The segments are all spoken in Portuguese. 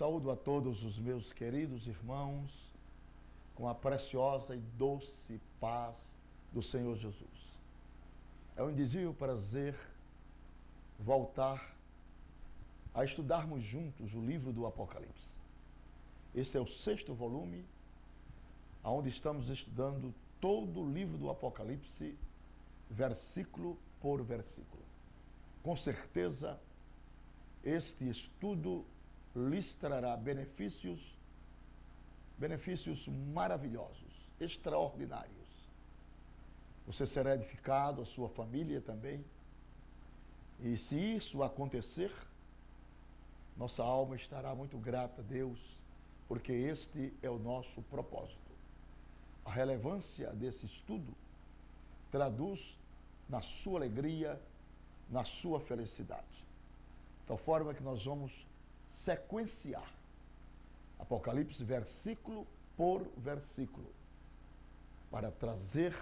Saúdo a todos os meus queridos irmãos com a preciosa e doce paz do Senhor Jesus. É um indizível prazer voltar a estudarmos juntos o livro do Apocalipse. Esse é o 6º volume, onde estamos estudando todo o livro do Apocalipse, versículo por versículo. Com certeza, este estudo lhes trará benefícios maravilhosos, extraordinários. Você será edificado, a sua família também. E se isso acontecer, nossa alma estará muito grata a Deus, porque este é o nosso propósito. A relevância desse estudo traduz na sua alegria, na sua felicidade. De tal forma que nós vamos sequenciar Apocalipse versículo por versículo para trazer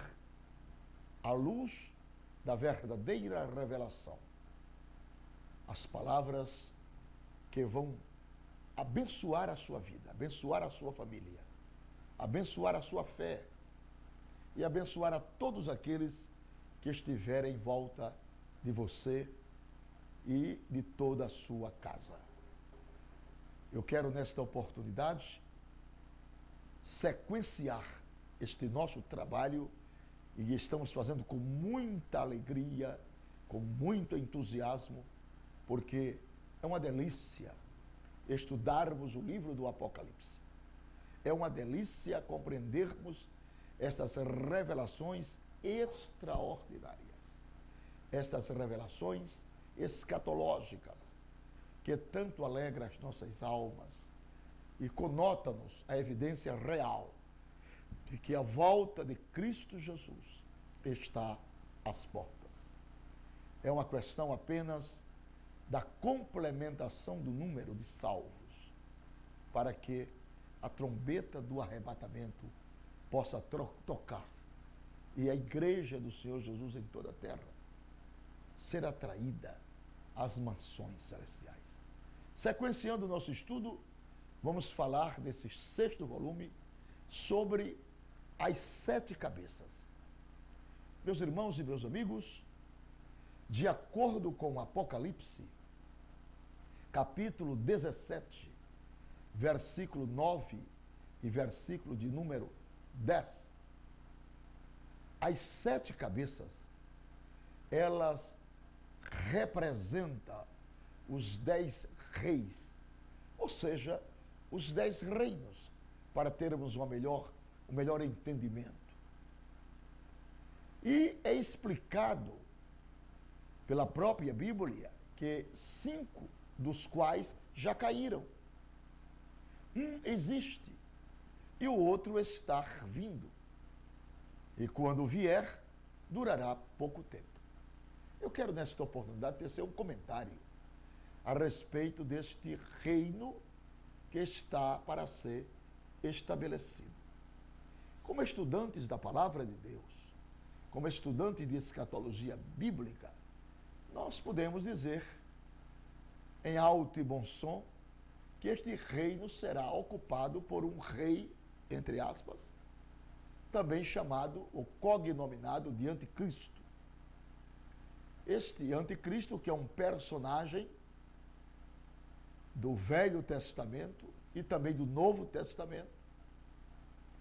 a luz da verdadeira revelação as palavras que vão abençoar a sua vida, abençoar a sua família, abençoar a sua fé e abençoar a todos aqueles que estiverem em volta de você e de toda a sua casa. Eu quero, nesta oportunidade, sequenciar este nosso trabalho e estamos fazendo com muita alegria, com muito entusiasmo, porque é uma delícia estudarmos o livro do Apocalipse. É uma delícia compreendermos essas revelações extraordinárias, essas revelações escatológicas, que tanto alegra as nossas almas e conota-nos a evidência real de que a volta de Cristo Jesus está às portas. É uma questão apenas da complementação do número de salvos, para que a trombeta do arrebatamento possa tocar e a igreja do Senhor Jesus em toda a terra ser atraída às mansões celestiais. Sequenciando o nosso estudo, vamos falar desse 6º volume sobre as 7 cabeças. Meus irmãos e meus amigos, de acordo com o Apocalipse, capítulo 17, versículo 9 e versículo de número 10, as 7 cabeças, elas representam os 10 reis, ou seja, os 10 reinos, para termos um melhor entendimento. E é explicado pela própria Bíblia que 5 dos quais já caíram. Um existe e o outro está vindo. E quando vier, durará pouco tempo. Eu quero, nesta oportunidade, tecer um comentário a respeito deste reino que está para ser estabelecido. Como estudantes da palavra de Deus, como estudantes de escatologia bíblica, nós podemos dizer, em alto e bom som, que este reino será ocupado por um rei, entre aspas, também chamado ou cognominado de Anticristo. Este Anticristo, que é um personagem do Velho Testamento e também do Novo Testamento.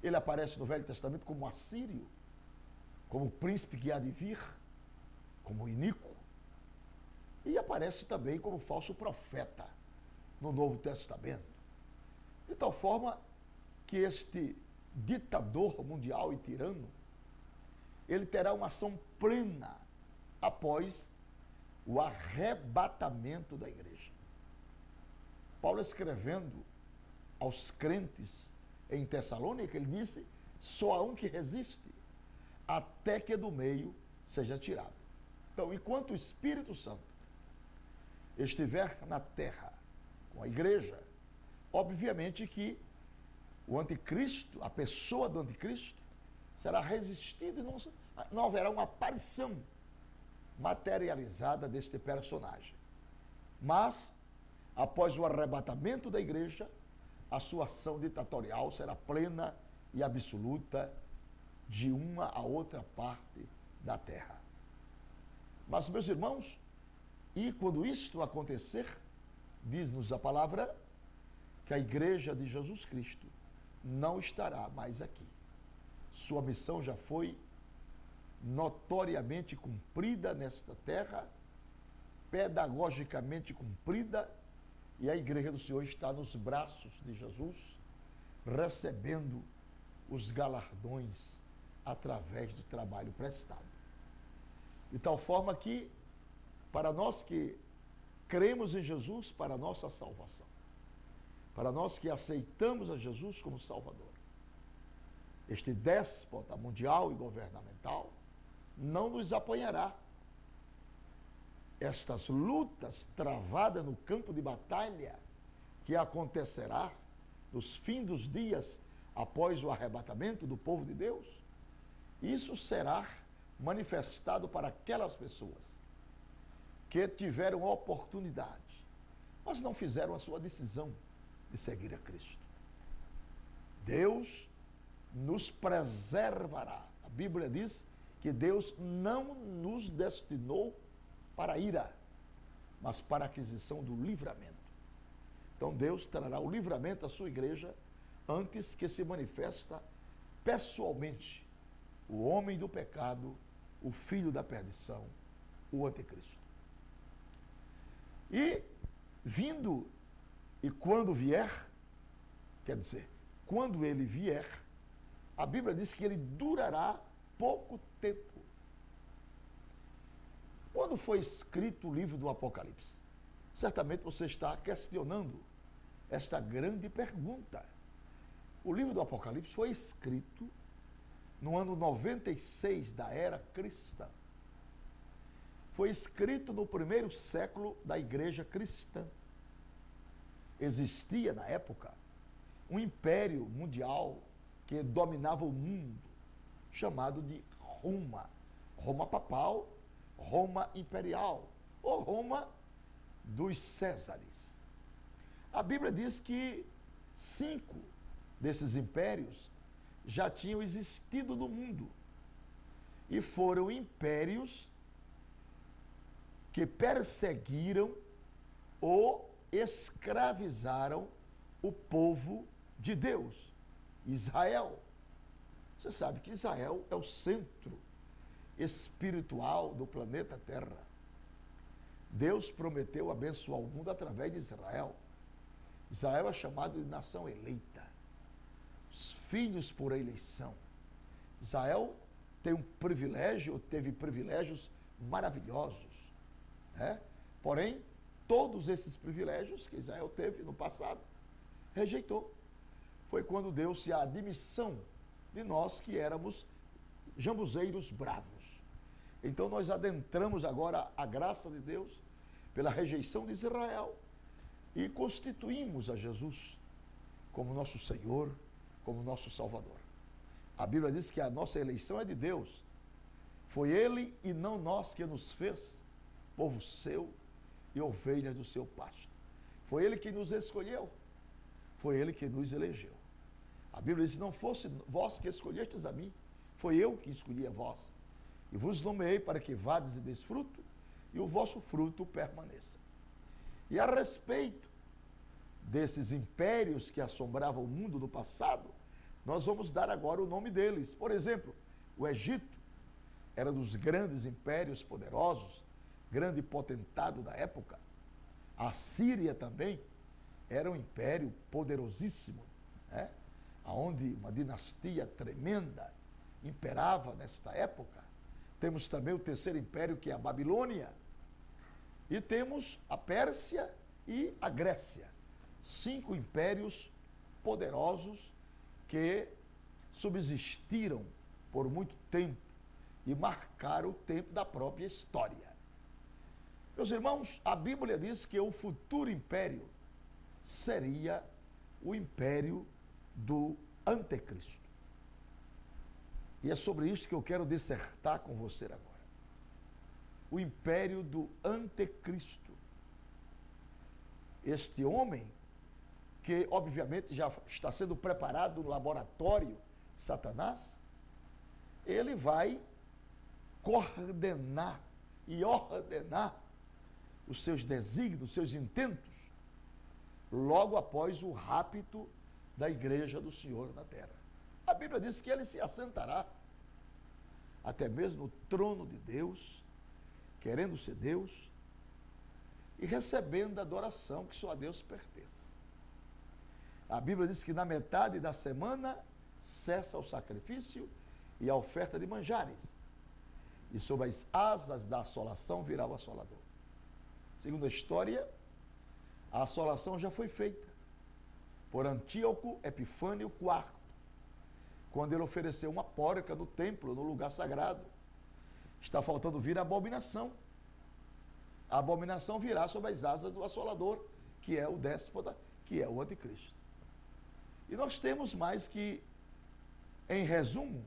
Ele aparece no Velho Testamento como assírio, como o príncipe que há de vir, como iníquo, e aparece também como falso profeta no Novo Testamento. De tal forma que este ditador mundial e tirano, ele terá uma ação plena após o arrebatamento da igreja. Paulo, escrevendo aos crentes em Tessalônica, ele disse: só há um que resiste, até que do meio seja tirado. Então, enquanto o Espírito Santo estiver na terra com a igreja, obviamente que o anticristo, a pessoa do anticristo, será resistida e não haverá uma aparição materializada deste personagem. Mas após o arrebatamento da igreja, a sua ação ditatorial será plena e absoluta de uma a outra parte da terra. Mas, meus irmãos, e quando isto acontecer, diz-nos a palavra, que a igreja de Jesus Cristo não estará mais aqui. Sua missão já foi notoriamente cumprida nesta terra, pedagogicamente cumprida, e a igreja do Senhor está nos braços de Jesus, recebendo os galardões através do trabalho prestado. De tal forma que, para nós que cremos em Jesus para a nossa salvação, para nós que aceitamos a Jesus como Salvador, este déspota mundial e governamental não nos apanhará. Estas lutas travadas no campo de batalha que acontecerá nos fins dos dias após o arrebatamento do povo de Deus, isso será manifestado para aquelas pessoas que tiveram oportunidade, mas não fizeram a sua decisão de seguir a Cristo. Deus nos preservará. A Bíblia diz que Deus não nos destinou para a ira, mas para a aquisição do livramento. Então Deus trará o livramento à sua igreja antes que se manifesta pessoalmente o homem do pecado, o filho da perdição, o anticristo. E vindo, e quando vier, quer dizer, quando ele vier, a Bíblia diz que ele durará pouco tempo. Quando foi escrito o livro do Apocalipse? Certamente você está questionando esta grande pergunta. O livro do Apocalipse foi escrito no ano 96 da era cristã. Foi escrito no primeiro século da igreja cristã. Existia, na época, um império mundial que dominava o mundo, chamado de Roma. Roma papal, Roma imperial, ou Roma dos Césares. A Bíblia diz que 5 desses impérios já tinham existido no mundo e foram impérios que perseguiram ou escravizaram o povo de Deus, Israel. Você sabe que Israel é o centro espiritual do planeta Terra. Deus prometeu abençoar o mundo através de Israel. Israel é chamado de nação eleita, os filhos por eleição. Israel tem um privilégio, teve privilégios maravilhosos, né? Porém, todos esses privilégios que Israel teve no passado, rejeitou. Foi quando deu-se a admissão de nós que éramos jambuzeiros bravos. Então nós adentramos agora a graça de Deus pela rejeição de Israel e constituímos a Jesus como nosso Senhor, como nosso Salvador. A Bíblia diz que a nossa eleição é de Deus. Foi Ele e não nós que nos fez povo seu e ovelhas do seu pasto. Foi Ele que nos escolheu. Foi Ele que nos elegeu. A Bíblia diz, não fosse vós que escolhestes a mim, foi eu que escolhi a vós. E vos nomeei para que vades e deis fruto, e o vosso fruto permaneça. E a respeito desses impérios que assombravam o mundo no passado, nós vamos dar agora o nome deles. Por exemplo, o Egito era dos grandes impérios poderosos, grande potentado da época. A Síria também era um império poderosíssimo, né? Onde uma dinastia tremenda imperava nesta época. Temos também o terceiro império, que é a Babilônia. E temos a Pérsia e a Grécia. 5 impérios poderosos que subsistiram por muito tempo e marcaram o tempo da própria história. Meus irmãos, a Bíblia diz que o futuro império seria o império do anticristo. E é sobre isso que eu quero dissertar com você agora. O império do anticristo. este homem, que obviamente já está sendo preparado no laboratório de Satanás, ele vai coordenar e ordenar os seus desígnios, os seus intentos, logo após o rapto da igreja do Senhor na terra. A Bíblia diz que ele se assentará até mesmo no trono de Deus, querendo ser Deus e recebendo a adoração que só a Deus pertence. A Bíblia diz que na metade da semana cessa o sacrifício e a oferta de manjares, e sob as asas da assolação virá o assolador. Segundo a história, a assolação já foi feita por Antíoco Epifânio IV, quando ele ofereceu uma porca no templo, no lugar sagrado. Está faltando vir a abominação. A abominação virá sob as asas do assolador, que é o déspota, que é o anticristo. E nós temos mais que, em resumo,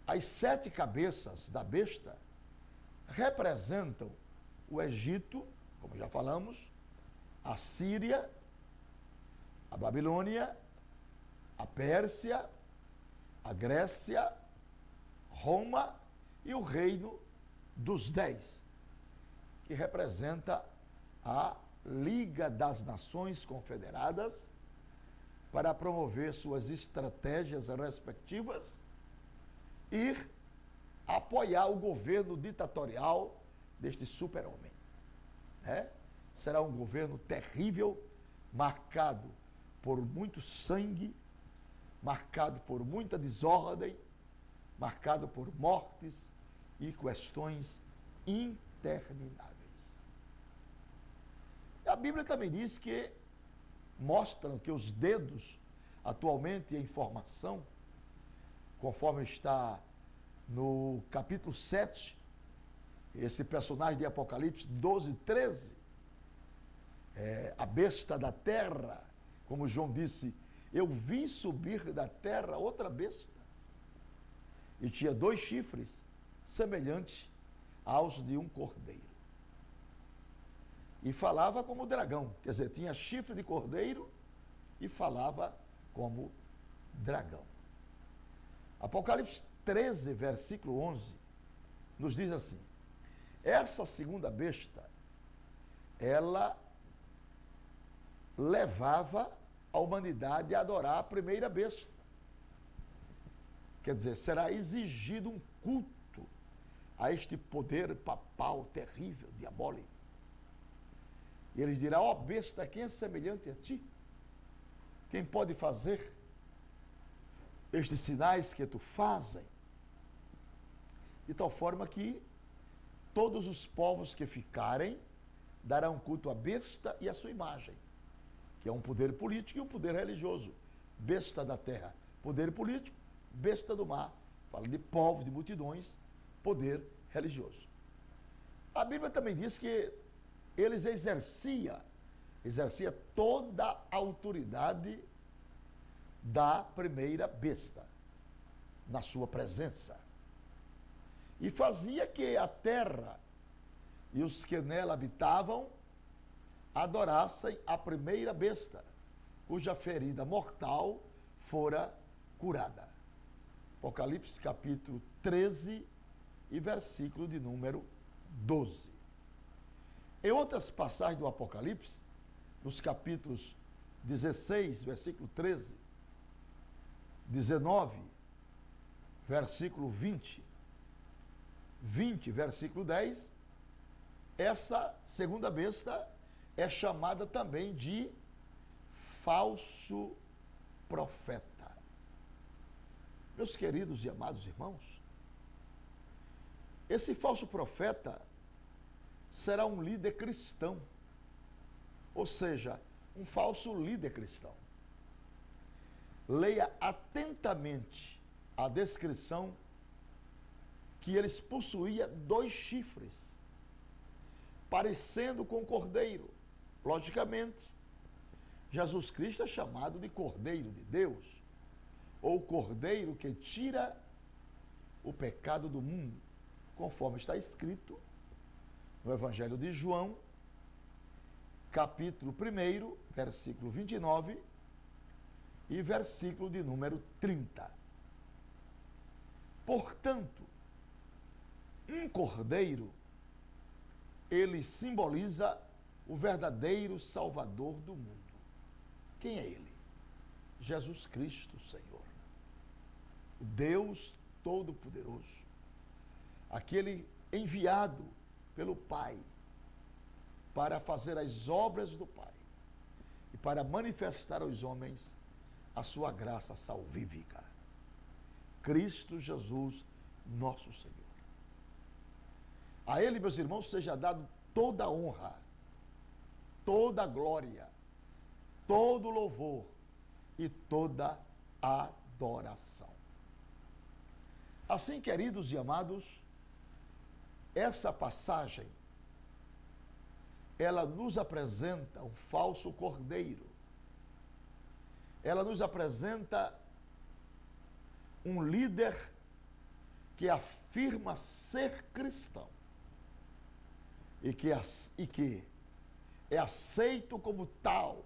as 7 cabeças da besta representam o Egito, como já falamos, a Síria, a Babilônia, a Pérsia, a Grécia, Roma e o reino dos 10, que representa a Liga das Nações Confederadas para promover suas estratégias respectivas e apoiar o governo ditatorial deste super-homem. Será um governo terrível, marcado por muito sangue, marcado por muita desordem, marcado por mortes e questões intermináveis. A Bíblia também diz que mostram que os dedos, atualmente em formação, conforme está no capítulo 7, esse personagem de Apocalipse 12, 13, a besta da terra, como João disse, eu vi subir da terra outra besta, e tinha 2 chifres, semelhantes aos de um cordeiro. E falava como dragão, quer dizer, tinha chifre de cordeiro e falava como dragão. Apocalipse 13, versículo 11, nos diz assim: essa segunda besta, ela levava a humanidade a adorar a primeira besta. Quer dizer, será exigido um culto a este poder papal terrível, diabólico. E eles dirão: ó besta, quem é semelhante a ti? Quem pode fazer estes sinais que tu fazem? De tal forma que todos os povos que ficarem darão culto à besta e à sua imagem, que é um poder político e um poder religioso. Besta da terra, poder político; besta do mar, fala de povos, de multidões, poder religioso. A Bíblia também diz que eles exercia toda a autoridade da primeira besta na sua presença, e fazia que a terra e os que nela habitavam adorassem a primeira besta, cuja ferida mortal fora curada. Apocalipse capítulo 13 e versículo de número 12. Em outras passagens do Apocalipse, nos capítulos 16, versículo 13, 19, versículo 20, versículo 10, essa segunda besta é chamada também de falso profeta. Meus queridos e amados irmãos, esse falso profeta será um líder cristão, ou seja, um falso líder cristão. Leia atentamente a descrição que eles possuíam 2 chifres, parecendo com cordeiro. Logicamente, Jesus Cristo é chamado de Cordeiro de Deus, ou Cordeiro que tira o pecado do mundo, conforme está escrito no Evangelho de João, capítulo 1, versículo 29 e versículo de número 30. Portanto, um cordeiro, ele simboliza o verdadeiro Salvador do mundo. Quem é ele? Jesus Cristo, Senhor. O Deus Todo-Poderoso. Aquele enviado pelo Pai para fazer as obras do Pai e para manifestar aos homens a sua graça salvífica. Cristo Jesus, nosso Senhor. A Ele, meus irmãos, seja dado toda a honra, toda a glória, todo o louvor e toda a adoração. Assim, queridos e amados, essa passagem, ela nos apresenta um falso cordeiro. Ela nos apresenta um líder que afirma ser cristão e que é aceito como tal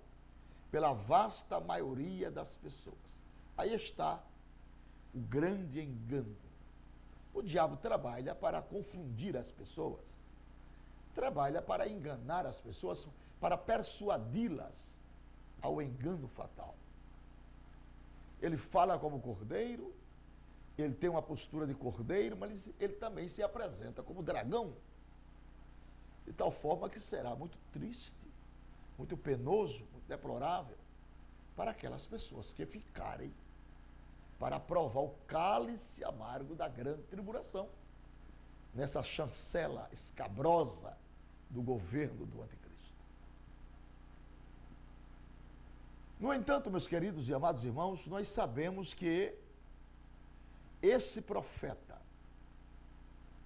pela vasta maioria das pessoas. Aí está o grande engano. O diabo trabalha para confundir as pessoas, trabalha para enganar as pessoas, para persuadi-las ao engano fatal. Ele fala como cordeiro, ele tem uma postura de cordeiro, mas ele também se apresenta como dragão, de tal forma que será muito triste, muito penoso, muito deplorável para aquelas pessoas que ficarem para provar o cálice amargo da grande tribulação, nessa chancela escabrosa do governo do anticristo. No entanto, meus queridos e amados irmãos, nós sabemos que esse profeta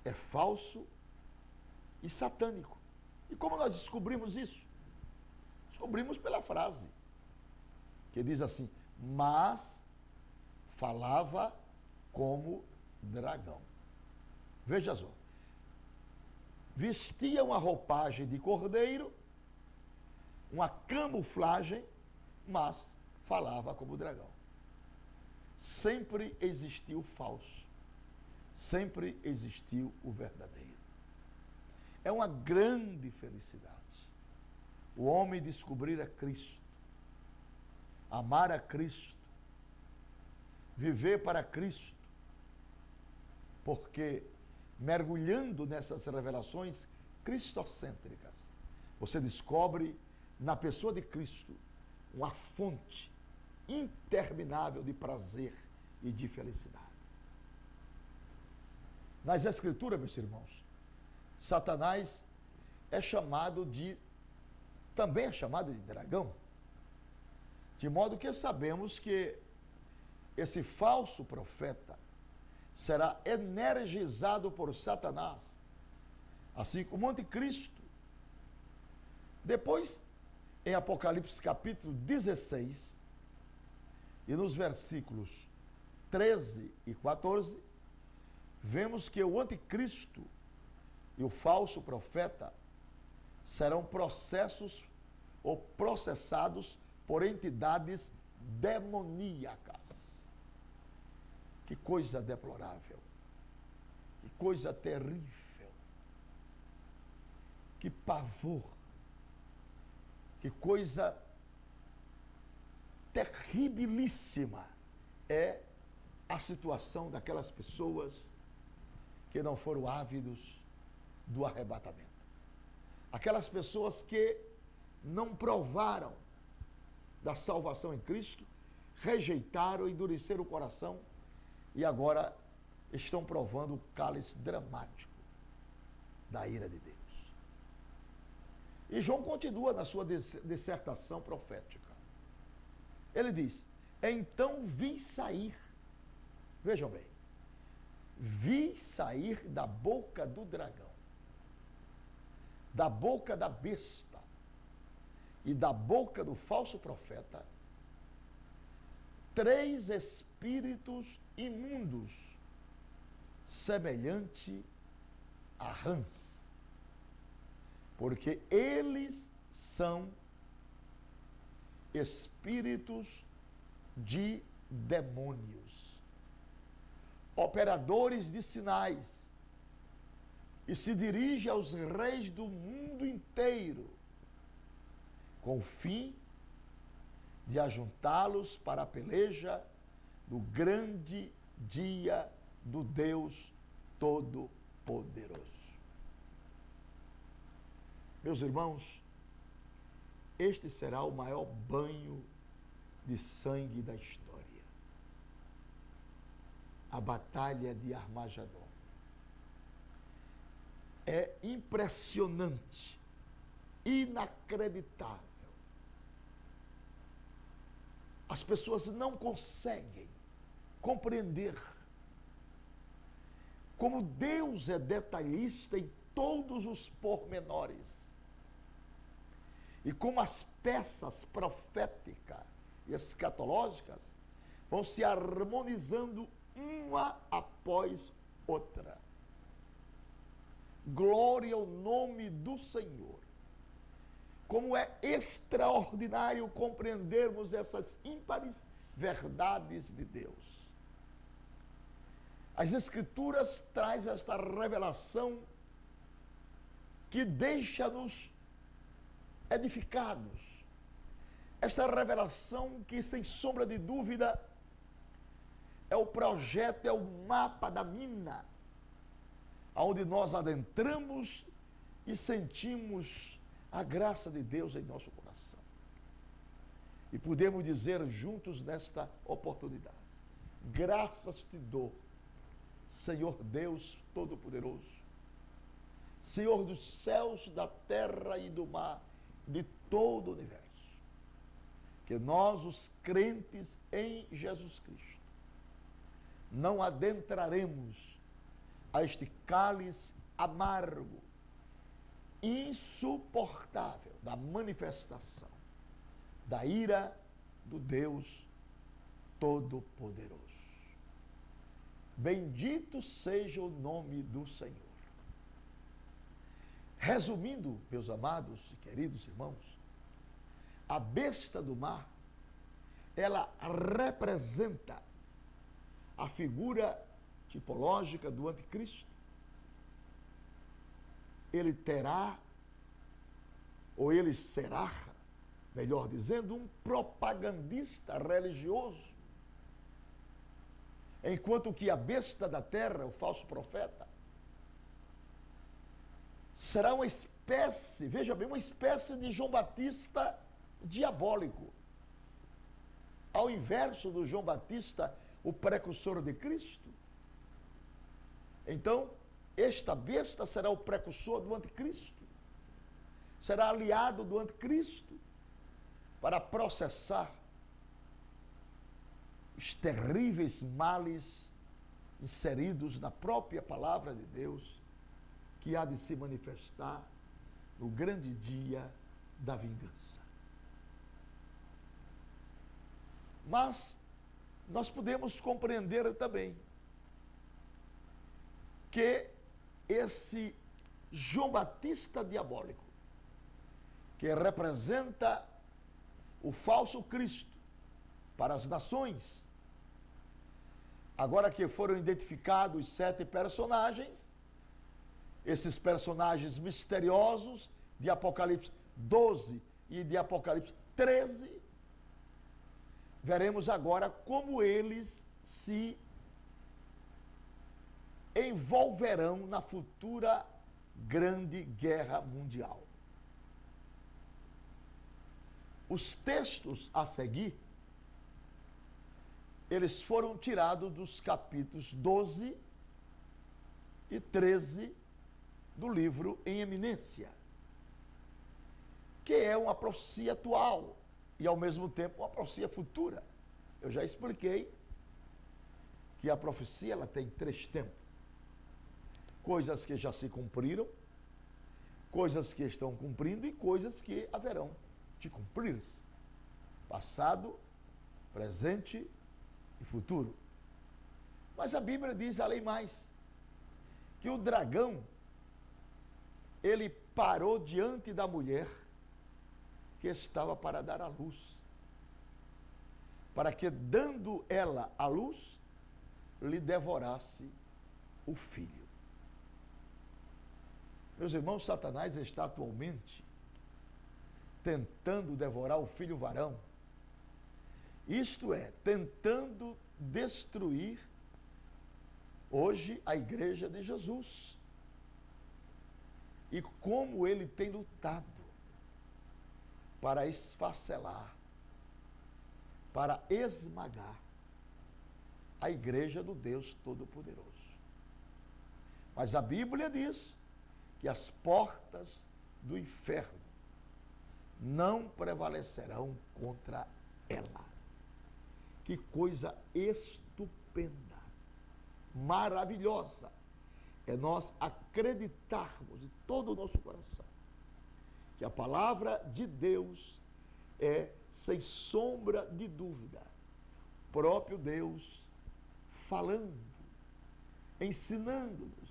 é falso e satânico. E como nós descobrimos isso? Descobrimos pela frase que diz assim: mas falava como dragão. Veja só. Vestia uma roupagem de cordeiro, uma camuflagem, mas falava como dragão. Sempre existiu o falso, sempre existiu o verdadeiro. É uma grande felicidade o homem descobrir a Cristo, amar a Cristo, viver para Cristo, porque mergulhando nessas revelações cristocêntricas, você descobre na pessoa de Cristo uma fonte interminável de prazer e de felicidade. Nas Escrituras, meus irmãos, Satanás também é chamado de dragão, de modo que sabemos que esse falso profeta será energizado por Satanás, assim como o anticristo. Depois, em Apocalipse capítulo 16, e nos versículos 13 e 14, vemos que o anticristo e o falso profeta serão processados por entidades demoníacas. Que coisa deplorável, que coisa terrível, que pavor, que coisa terribilíssima é a situação daquelas pessoas que não foram ávidos do arrebatamento. Aquelas pessoas que não provaram da salvação em Cristo, rejeitaram e endureceram o coração e agora estão provando o cálice dramático da ira de Deus. E João continua na sua dissertação profética. Ele diz: então vi sair, vejam bem, vi sair da boca do dragão, da boca da besta e da boca do falso profeta, 3 espíritos imundos, semelhante a rãs, porque eles são espíritos de demônios, operadores de sinais, e se dirige aos reis do mundo inteiro, com o fim de ajuntá-los para a peleja do grande dia do Deus Todo-Poderoso. Meus irmãos, este será o maior banho de sangue da história. A Batalha de Armagedon. É impressionante, inacreditável. As pessoas não conseguem compreender como Deus é detalhista em todos os pormenores e como as peças proféticas e escatológicas vão se harmonizando uma após outra. Glória ao nome do Senhor. Como é extraordinário compreendermos essas ímpares verdades de Deus. As Escrituras trazem esta revelação que deixa-nos edificados. Esta revelação que, sem sombra de dúvida, é o projeto, é o mapa da mina, onde nós adentramos e sentimos a graça de Deus em nosso coração. E podemos dizer juntos nesta oportunidade: graças te dou, Senhor Deus Todo-Poderoso, Senhor dos céus, da terra e do mar, de todo o universo, que nós, os crentes em Jesus Cristo, não adentraremos a este cálice amargo, insuportável da manifestação da ira do Deus Todo-Poderoso. Bendito seja o nome do Senhor. Resumindo, meus amados e queridos irmãos, a besta do mar, ela representa a figura tipológica do anticristo. Ele terá, ou ele será, melhor dizendo, um propagandista religioso, enquanto que a besta da terra, o falso profeta, será uma espécie, veja bem, uma espécie de João Batista diabólico. Ao inverso do João Batista, o precursor de Cristo. Então, esta besta será o precursor do anticristo. Será aliado do anticristo para processar os terríveis males inseridos na própria palavra de Deus, que há de se manifestar no grande dia da vingança. Mas nós podemos compreender também que esse João Batista diabólico, que representa o falso Cristo para as nações, agora que foram identificados 7 personagens, esses personagens misteriosos de Apocalipse 12 e de Apocalipse 13, veremos agora como eles se envolverão na futura grande guerra mundial. Os textos a seguir, eles foram tirados dos capítulos 12 e 13 do livro Em Eminência, que é uma profecia atual e, ao mesmo tempo, uma profecia futura. Eu já expliquei que a profecia ela tem 3 tempos. Coisas que já se cumpriram, coisas que estão cumprindo e coisas que haverão de cumprir-se. Passado, presente e futuro. Mas a Bíblia diz além mais, que o dragão, ele parou diante da mulher que estava para dar à luz. para que, dando ela à luz, lhe devorasse o filho. Meus irmãos, Satanás está atualmente tentando devorar o filho varão, isto é, tentando destruir hoje a igreja de Jesus. E como ele tem lutado para esfacelar, para esmagar a igreja do Deus Todo-Poderoso. Mas a Bíblia diz que as portas do inferno não prevalecerão contra ela. Que coisa estupenda, maravilhosa, é nós acreditarmos de todo o nosso coração que a palavra de Deus é, sem sombra de dúvida, próprio Deus falando, ensinando-nos,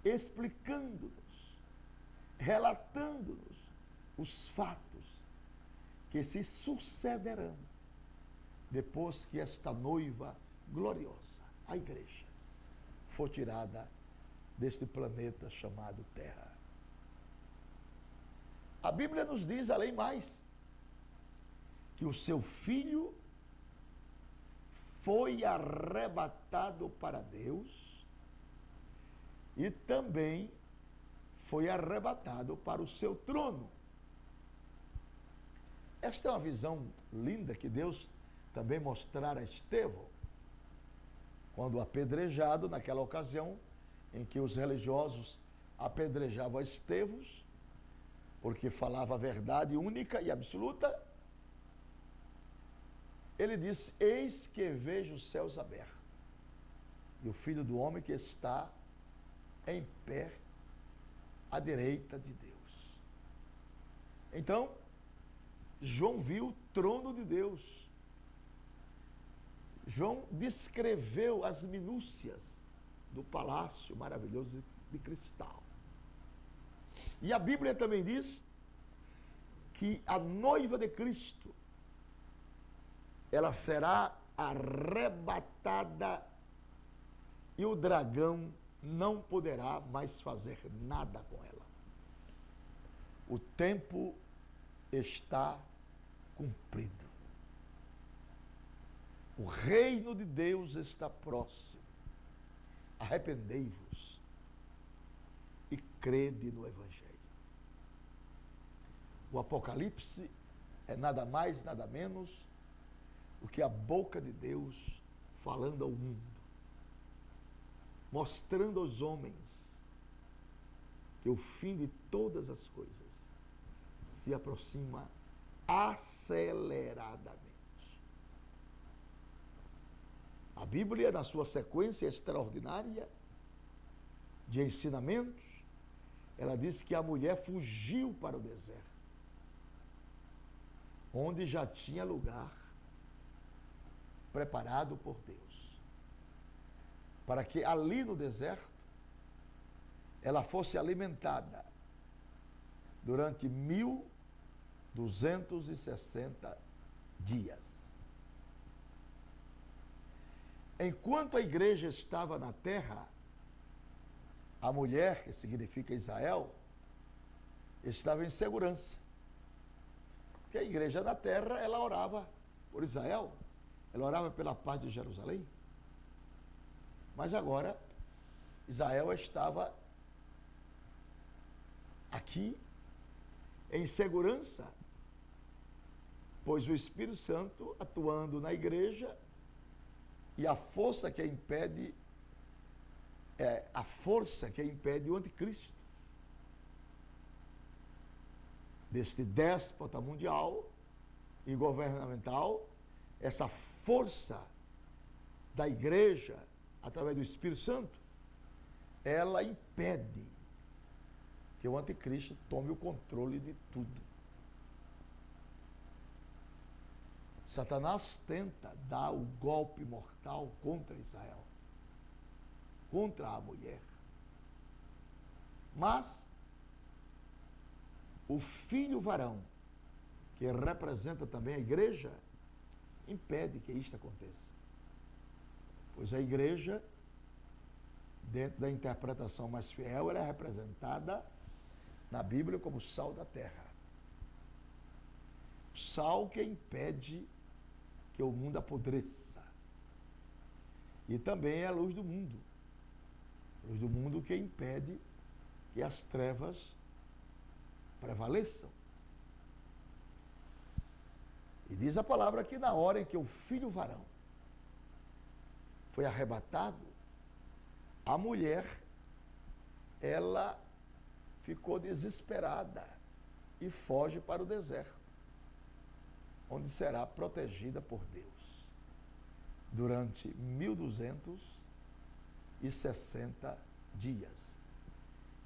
explicando-nos, relatando-nos os fatos que se sucederão depois que esta noiva gloriosa, a igreja, for tirada deste planeta chamado Terra. A Bíblia nos diz, além mais, que o seu filho foi arrebatado para Deus e também foi arrebatado para o seu trono. Esta é uma visão linda que Deus também mostrara a Estevão, quando apedrejado, naquela ocasião em que os religiosos apedrejavam Estevão, porque falava a verdade única e absoluta. Ele disse: eis que vejo os céus abertos e o Filho do Homem que está em pé à direita de Deus. Então, João viu o trono de Deus. João descreveu as minúcias do palácio maravilhoso de cristal. E a Bíblia também diz que a noiva de Cristo, ela será arrebatada e o dragão não poderá mais fazer nada com ela. O tempo está cumprido. O reino de Deus está próximo. Arrependei-vos e crede no Evangelho. O Apocalipse é nada mais, nada menos do que a boca de Deus falando ao mundo, mostrando aos homens que o fim de todas as coisas se aproxima aceleradamente. A Bíblia, na sua sequência extraordinária de ensinamentos, ela diz que a mulher fugiu para o deserto, onde já tinha lugar preparado por Deus, para que ali no deserto ela fosse alimentada durante 1260 dias. Enquanto a igreja estava na terra, a mulher, que significa Israel, estava em segurança. Porque a igreja na terra, ela orava por Israel, ela orava pela paz de Jerusalém. Mas agora, Israel estava aqui em segurança, pois o Espírito Santo atuando na igreja e a força que impede o anticristo, deste déspota mundial e governamental, essa força da igreja, através do Espírito Santo, ela impede que o anticristo tome o controle de tudo. Satanás tenta dar o golpe mortal contra Israel, contra a mulher. Mas o filho varão, que representa também a igreja, impede que isto aconteça. Pois a igreja, dentro da interpretação mais fiel, ela é representada na Bíblia como o sal da terra. O sal que impede que o mundo apodreça. E também é a luz do mundo. A luz do mundo que impede que as trevas prevaleçam. E diz a palavra que na hora em que o filho varão foi arrebatado, a mulher, ela ficou desesperada e foge para o deserto, onde será protegida por Deus durante 1260 dias,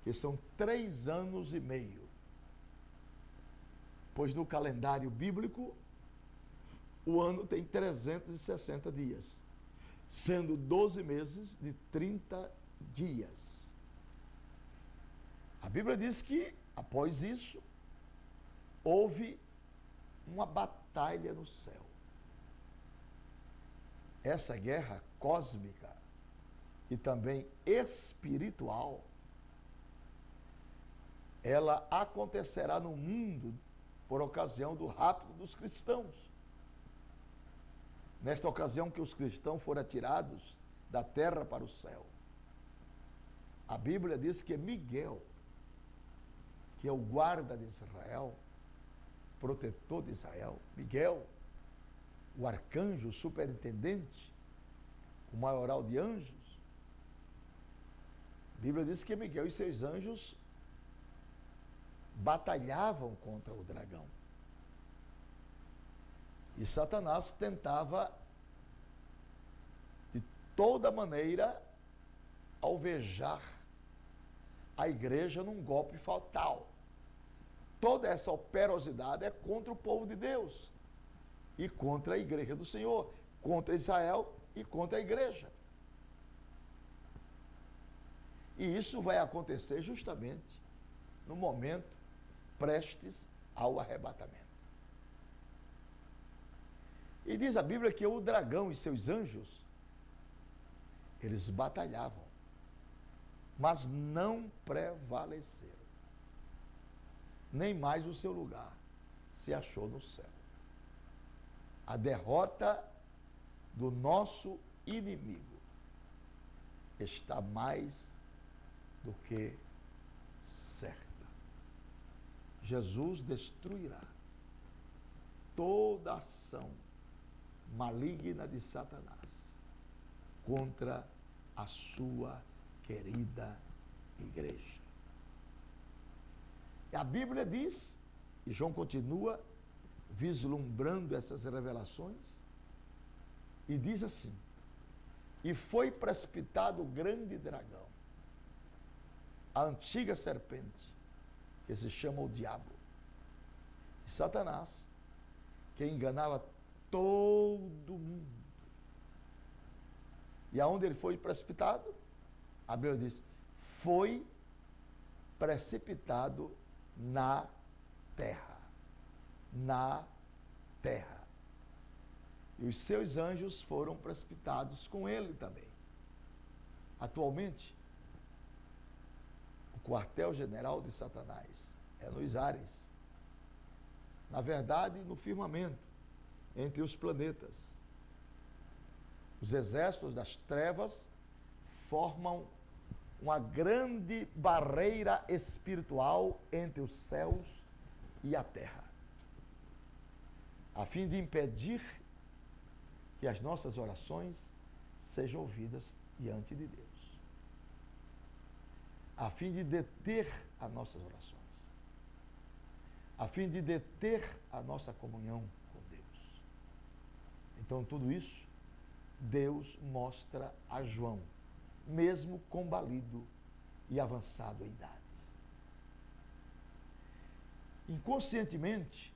que são 3 anos e meio, pois no calendário bíblico o ano tem 360 dias, sendo 12 meses de 30 dias. A Bíblia diz que, após isso, houve uma batalha no céu. Essa guerra cósmica e também espiritual, ela acontecerá no mundo por ocasião do rapto dos cristãos. Nesta ocasião que os cristãos foram atirados da terra para o céu. A Bíblia diz que Miguel, que é o guarda de Israel, protetor de Israel, Miguel, o arcanjo, o superintendente, o maioral de anjos, a Bíblia diz que Miguel e seus anjos batalhavam contra o dragão. E Satanás tentava, de toda maneira, alvejar a igreja num golpe fatal. Toda essa operosidade é contra o povo de Deus e contra a igreja do Senhor, contra Israel e contra a igreja. E isso vai acontecer justamente no momento prestes ao arrebatamento. E diz a Bíblia que o dragão e seus anjos, eles batalhavam, mas não prevaleceram. Nem mais o seu lugar se achou no céu. A derrota do nosso inimigo está mais do que certa. Jesus destruirá toda ação maligna de Satanás contra a sua querida igreja. E a Bíblia diz, e João continua vislumbrando essas revelações, e diz assim: e foi precipitado o grande dragão, a antiga serpente, que se chama o diabo, e Satanás, que enganava todo mundo. E aonde ele foi precipitado? A Bíblia diz, foi precipitado na terra. Na terra. E os seus anjos foram precipitados com ele também. Atualmente, o quartel-general de Satanás é nos ares. Na verdade, no firmamento, entre os planetas. Os exércitos das trevas formam uma grande barreira espiritual entre os céus e a terra, a fim de impedir que as nossas orações sejam ouvidas diante de Deus, a fim de deter as nossas orações, a fim de deter a nossa comunhão com Deus. Então, tudo isso Deus mostra a João, mesmo combalido e avançado em idade. Inconscientemente,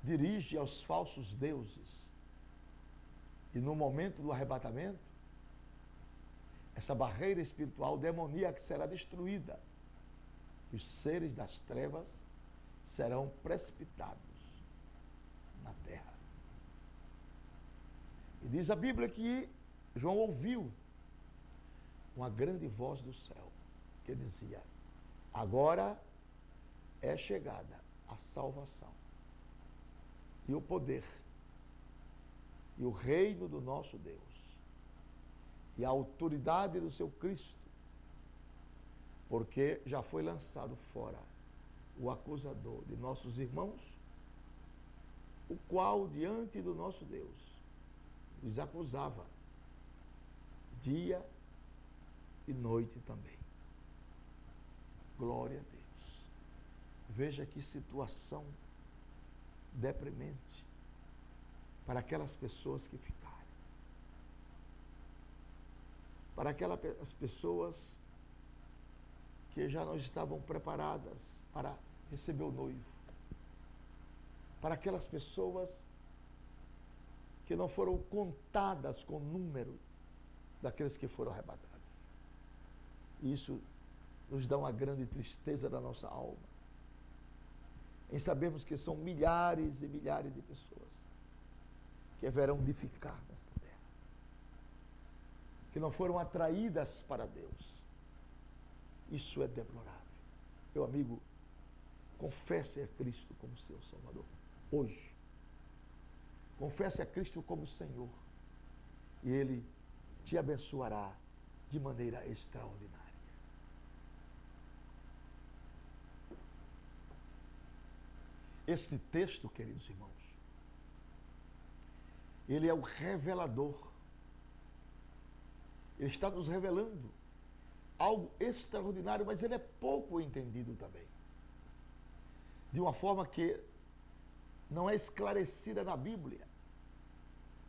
dirige aos falsos deuses. E no momento do arrebatamento, essa barreira espiritual demoníaca será destruída. E os seres das trevas serão precipitados na terra. Diz a Bíblia que João ouviu uma grande voz do céu que dizia: agora é chegada a salvação e o poder e o reino do nosso Deus e a autoridade do seu Cristo, porque já foi lançado fora o acusador de nossos irmãos, o qual diante do nosso Deus os acusava dia e noite também. Glória a Deus. Veja que situação deprimente para aquelas pessoas que ficaram. Para aquelas pessoas que já não estavam preparadas para receber o noivo. Para aquelas pessoas que não foram contadas com o número daqueles que foram arrebatados. Isso nos dá uma grande tristeza da nossa alma, em sabermos que são milhares e milhares de pessoas que haverão de ficar nesta terra, que não foram atraídas para Deus. Isso é deplorável. Meu amigo, confesse a Cristo como seu Salvador hoje. Confesse a Cristo como Senhor e Ele te abençoará de maneira extraordinária. Este texto, queridos irmãos, ele é o revelador. Ele está nos revelando algo extraordinário, mas ele é pouco entendido também. De uma forma que não é esclarecida na Bíblia.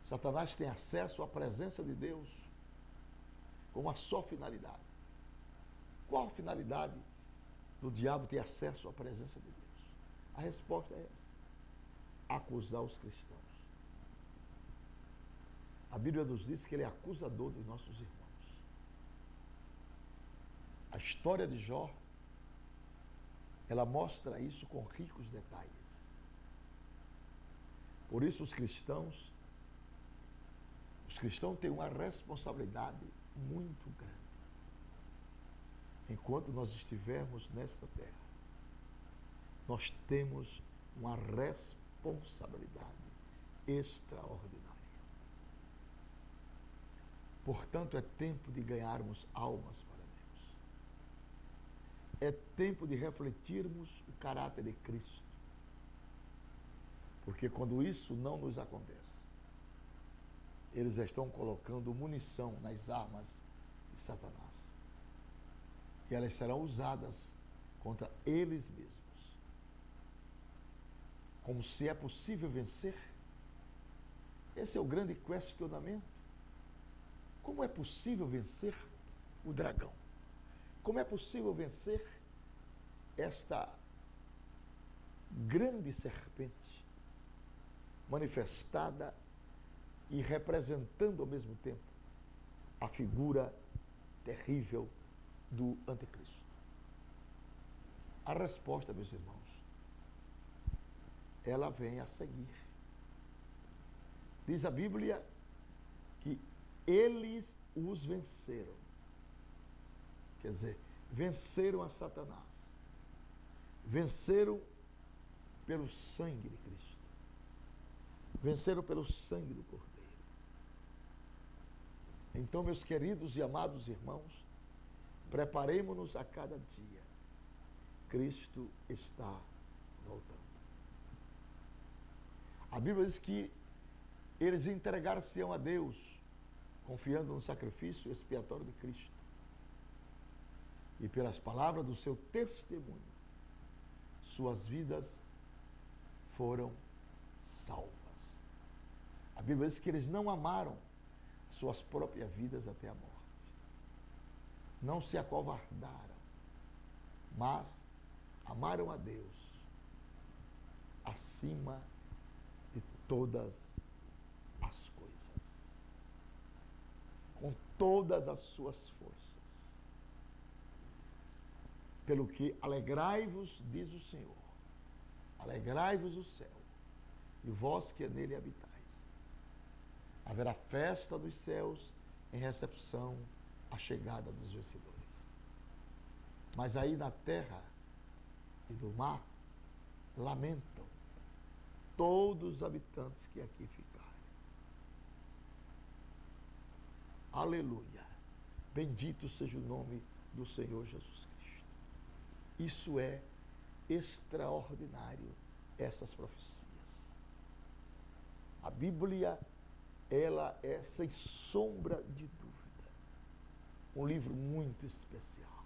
Satanás tem acesso à presença de Deus com uma só finalidade. Qual a finalidade do diabo ter acesso à presença de Deus? A resposta é essa: acusar os cristãos. A Bíblia nos diz que ele é acusador dos nossos irmãos. A história de Jó, ela mostra isso com ricos detalhes. Por isso os cristãos têm uma responsabilidade muito grande. Enquanto nós estivermos nesta terra, nós temos uma responsabilidade extraordinária. Portanto, é tempo de ganharmos almas para Deus. É tempo de refletirmos o caráter de Cristo. Porque quando isso não nos acontece, eles estão colocando munição nas armas de Satanás. E elas serão usadas contra eles mesmos. Como se é possível vencer? Esse é o grande questionamento. Como é possível vencer o dragão? Como é possível vencer esta grande serpente, manifestada e representando ao mesmo tempo a figura terrível do anticristo? A resposta, meus irmãos, ela vem a seguir. Diz a Bíblia que eles os venceram. Quer dizer, venceram a Satanás. Venceram pelo sangue de Cristo. Venceram pelo sangue do Cordeiro. Então, meus queridos e amados irmãos, preparemo-nos a cada dia. Cristo está voltando. A Bíblia diz que eles entregar-se-ão a Deus, confiando no sacrifício expiatório de Cristo. E pelas palavras do seu testemunho, suas vidas foram salvas. A Bíblia diz que eles não amaram suas próprias vidas até a morte. Não se acovardaram, mas amaram a Deus acima de todas as coisas, com todas as suas forças. Pelo que alegrai-vos, diz o Senhor, alegrai-vos o céu, e vós que nele habitais. Haverá festa dos céus em recepção à chegada dos vencedores. Mas aí na terra e no mar, lamentam todos os habitantes que aqui ficarem. Aleluia! Bendito seja o nome do Senhor Jesus Cristo. Isso é extraordinário, essas profecias. A Bíblia, ela é, sem sombra de dúvida, um livro muito especial.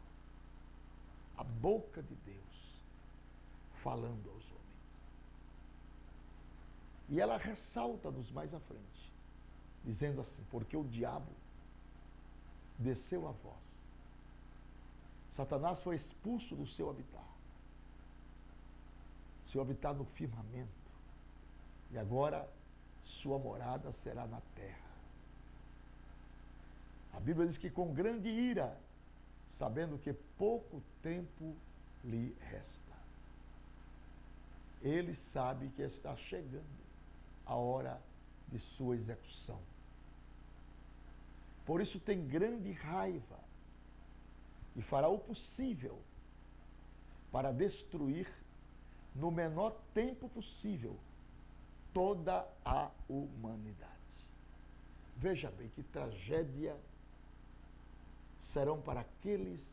A boca de Deus falando aos homens. E ela ressalta-nos mais à frente, dizendo assim: porque o diabo desceu a vós. Satanás foi expulso do seu habitat. Seu habitat no firmamento. E agora sua morada será na terra. A Bíblia diz que com grande ira, sabendo que pouco tempo lhe resta. Ele sabe que está chegando a hora de sua execução. Por isso tem grande raiva e fará o possível para destruir no menor tempo possível toda a humanidade. Veja bem que tragédia serão para aqueles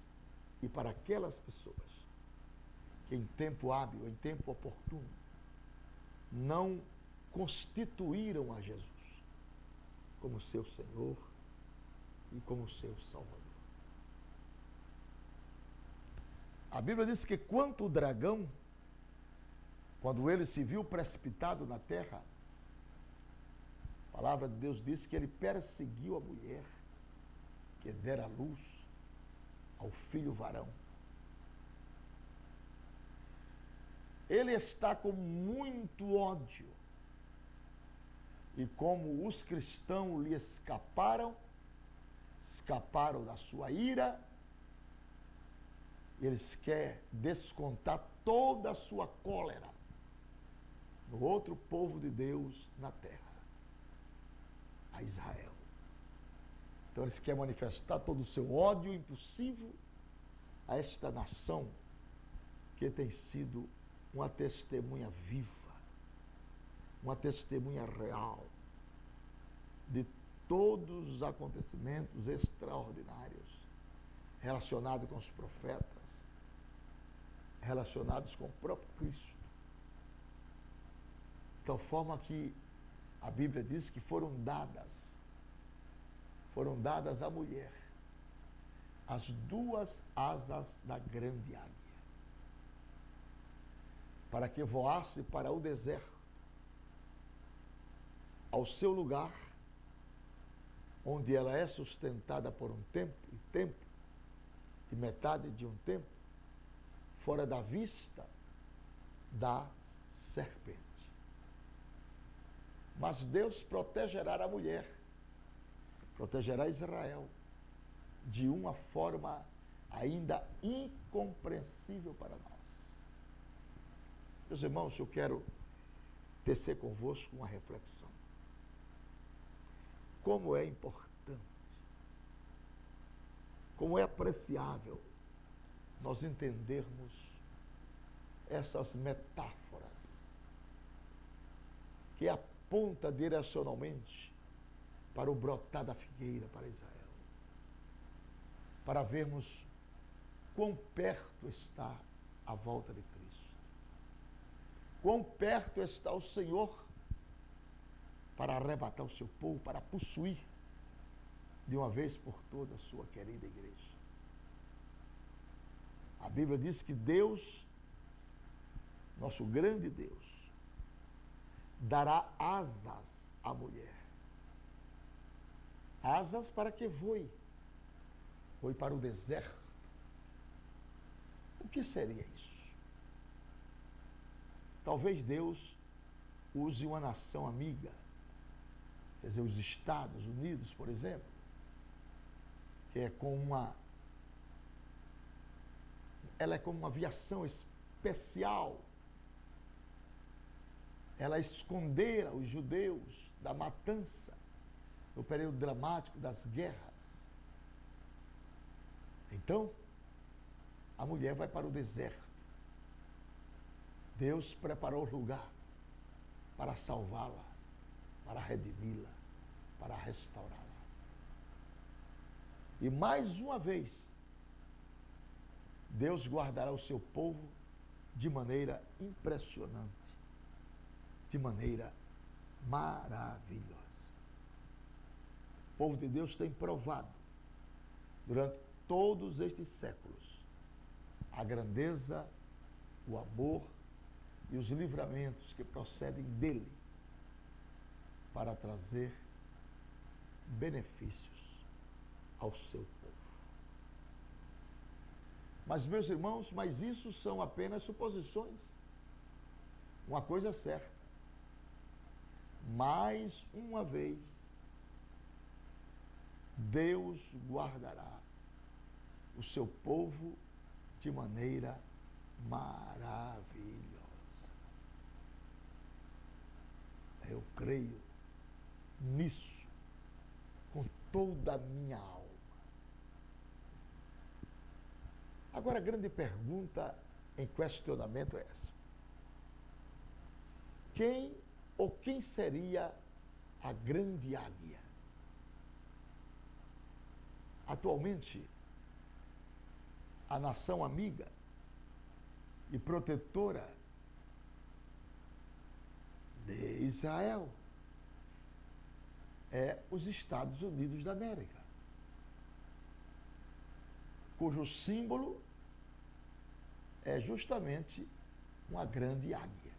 e para aquelas pessoas que em tempo hábil, em tempo oportuno, não constituíram a Jesus como seu Senhor e como seu Salvador. A Bíblia diz que quanto o dragão, quando ele se viu precipitado na terra, a palavra de Deus diz que ele perseguiu a mulher que dera luz ao filho varão. Ele está com muito ódio. E como os cristãos lhe escaparam da sua ira, eles querem descontar toda a sua cólera no outro povo de Deus na terra, a Israel. Então eles querem manifestar todo o seu ódio impulsivo a esta nação que tem sido uma testemunha viva, uma testemunha real de todos os acontecimentos extraordinários relacionados com os profetas, relacionados com o próprio Cristo. De tal forma que a Bíblia diz que foram dadas à mulher as duas asas da grande águia, para que voasse para o deserto, ao seu lugar, onde ela é sustentada por um tempo e metade de um tempo, fora da vista da serpente. Mas Deus protegerá a mulher, protegerá Israel, de uma forma ainda incompreensível para nós. Meus irmãos, eu quero tecer convosco uma reflexão. Como é importante, como é apreciável nós entendermos essas metáforas que apontam direcionalmente para o brotar da figueira para Israel, para vermos quão perto está a volta de Cristo, quão perto está o Senhor para arrebatar o seu povo, para possuir de uma vez por todas a sua querida igreja. A Bíblia diz que Deus, nosso grande Deus, dará asas à mulher. Asas para que voe para o deserto. O que seria isso? Talvez Deus use uma nação amiga, quer dizer, os Estados Unidos, por exemplo, que é ela é como uma aviação especial. Ela escondera os judeus da matança no período dramático das guerras. Então, a mulher vai para o deserto. Deus preparou o lugar para salvá-la, para redimi-la, para restaurá-la. E mais uma vez, Deus guardará o seu povo de maneira impressionante, de maneira maravilhosa. O povo de Deus tem provado, durante todos estes séculos, a grandeza, o amor e os livramentos que procedem dele para trazer benefícios ao seu povo. Mas, meus irmãos, mas isso são apenas suposições. Uma coisa é certa. Mais uma vez, Deus guardará o seu povo de maneira maravilhosa. Eu creio nisso com toda a minha alma. Agora, a grande pergunta em questionamento é essa: quem seria a grande águia? Atualmente, a nação amiga e protetora de Israel é os Estados Unidos da América, cujo símbolo é justamente uma grande águia.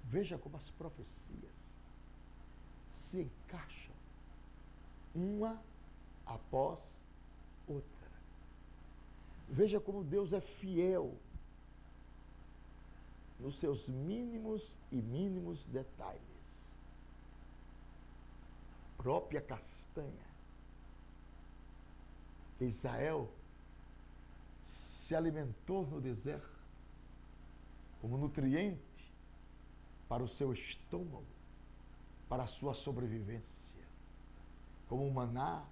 Veja como as profecias se encaixam uma após outra. Veja como Deus é fiel nos seus mínimos e mínimos detalhes. A própria castanha que Israel se alimentou no deserto como nutriente para o seu estômago, para a sua sobrevivência, como o maná,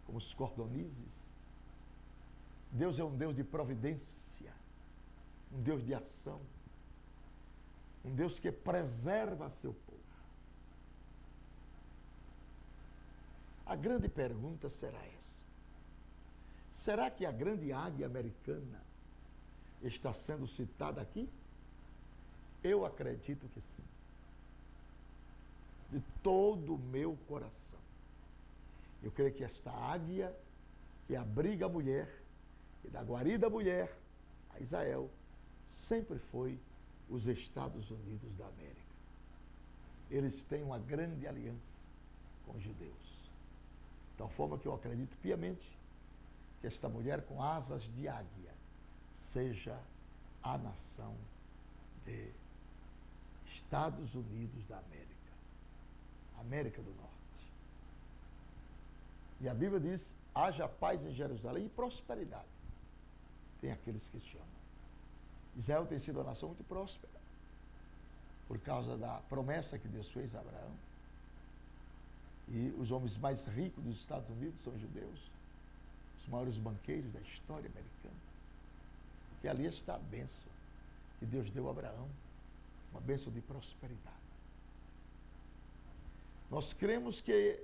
como os cordonizes. Deus é um Deus de providência, um Deus de ação, um Deus que preserva seu povo. A grande pergunta será essa: será que a grande águia americana está sendo citada aqui? Eu acredito que sim. De todo o meu coração. Eu creio que esta águia que abriga a mulher, e da guarida mulher a Israel, sempre foi os Estados Unidos da América. Eles têm uma grande aliança com os judeus. De tal forma que eu acredito piamente que esta mulher com asas de águia seja a nação de Estados Unidos da América, América do Norte. E a Bíblia diz: haja paz em Jerusalém e prosperidade. Tem aqueles que chamam. Israel tem sido uma nação muito próspera, por causa da promessa que Deus fez a Abraão. E os homens mais ricos dos Estados Unidos são judeus, os maiores banqueiros da história americana. E ali está a bênção que Deus deu a Abraão, uma bênção de prosperidade. Nós cremos que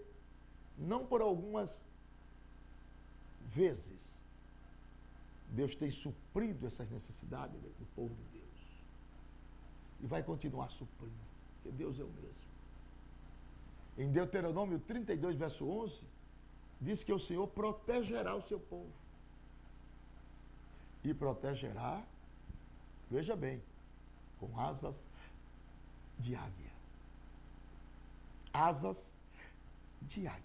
não por algumas vezes Deus tem suprido essas necessidades do povo de Deus. E vai continuar suprindo, porque Deus é o mesmo. Em Deuteronômio 32, verso 11, diz que o Senhor protegerá o seu povo. E protegerá, veja bem, com asas de águia. Asas de águia.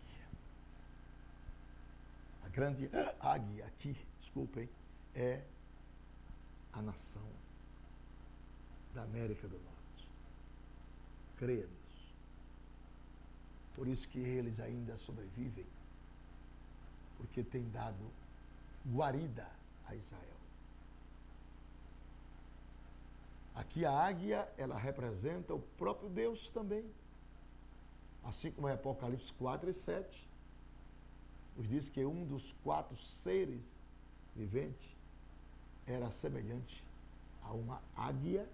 A grande águia aqui, desculpem, é a nação da América do Norte. Creia nisso. Por isso que eles ainda sobrevivem, porque tem dado guarida a Israel. Aqui a águia, ela representa o próprio Deus também. A Assim como em Apocalipse 4 e 7, nos diz que um dos 4 seres viventes era semelhante a uma águia,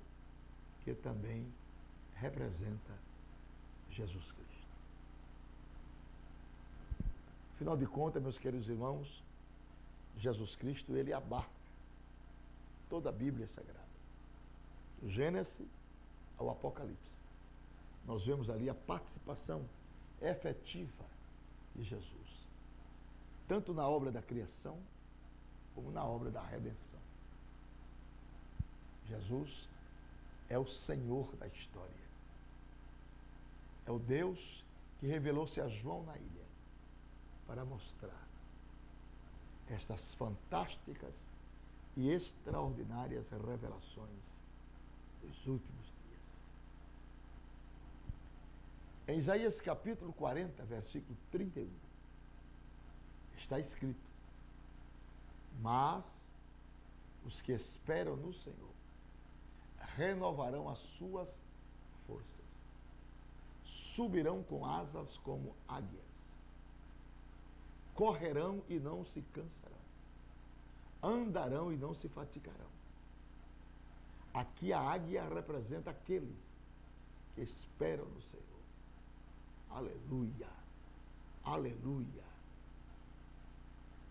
que também representa Jesus Cristo. Afinal de contas, meus queridos irmãos, Jesus Cristo, ele abarca toda a Bíblia Sagrada. Do Gênesis ao Apocalipse. Nós vemos ali a participação efetiva de Jesus, tanto na obra da criação, como na obra da redenção. Jesus é o Senhor da história. É o Deus que revelou-se a João na ilha para mostrar estas fantásticas e extraordinárias revelações dos últimos dias. Em Isaías capítulo 40, versículo 31, está escrito: mas os que esperam no Senhor renovarão as suas forças, subirão com asas como águias, correrão e não se cansarão, andarão e não se fatigarão. Aqui a águia representa aqueles que esperam no Senhor. Aleluia, aleluia.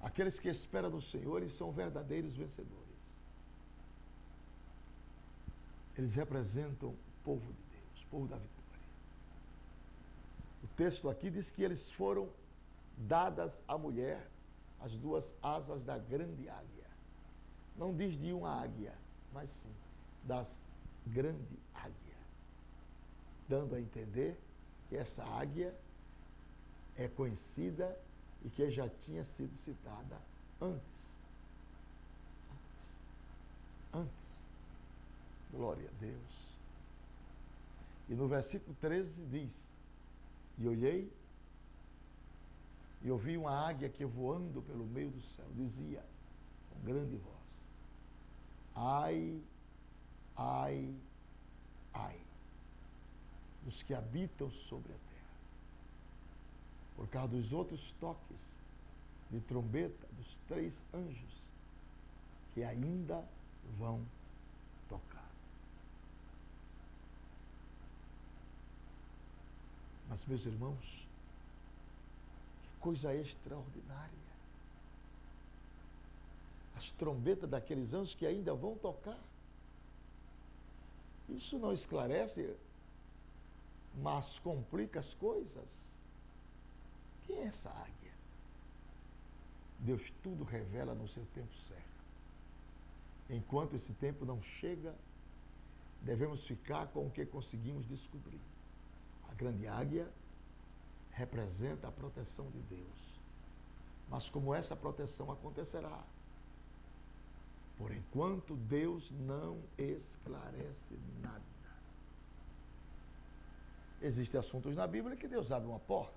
Aqueles que esperam no Senhor, eles são verdadeiros vencedores. Eles representam o povo de Deus, o povo da vitória. O texto aqui diz que eles foram dadas à mulher as 2 asas da grande águia. Não diz de uma águia, mas sim das grande águia, dando a entender que essa águia é conhecida e que já tinha sido citada antes. Glória a Deus. E no versículo 13 diz: e olhei e ouvi uma águia que voando pelo meio do céu dizia com grande voz: ai, ai, ai dos que habitam sobre a terra, por causa dos outros toques de trombeta dos 3 anjos que ainda vão tocar. Mas, meus irmãos, que coisa extraordinária. As trombetas daqueles anjos que ainda vão tocar. Isso não esclarece, mas complica as coisas. Quem é essa águia? Deus tudo revela no seu tempo certo. Enquanto esse tempo não chega, devemos ficar com o que conseguimos descobrir. A grande águia representa a proteção de Deus. Mas como essa proteção acontecerá? Por enquanto, Deus não esclarece nada. Existem assuntos na Bíblia que Deus abre uma porta.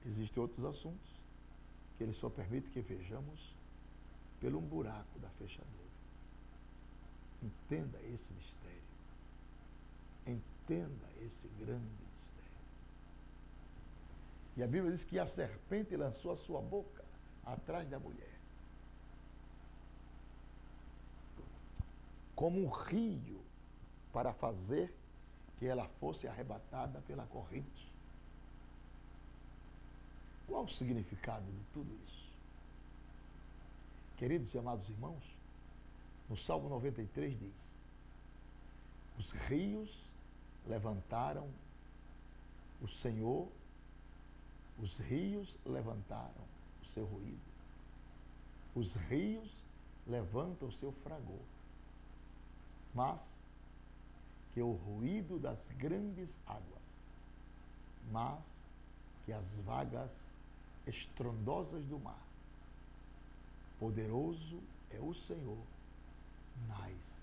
Existem outros assuntos que Ele só permite que vejamos pelo buraco da fechadura. Entenda esse mistério. Entenda esse grande mistério. E a Bíblia diz que a serpente lançou a sua boca atrás da mulher, como um rio, para fazer que ela fosse arrebatada pela corrente. Qual o significado de tudo isso? Queridos e amados irmãos, no Salmo 93 diz: os rios levantaram o Senhor, os rios levantaram o seu ruído. Os rios levantam o seu fragor. Mas que o ruído das grandes águas, mas que as vagas estrondosas do mar. Poderoso é o Senhor nas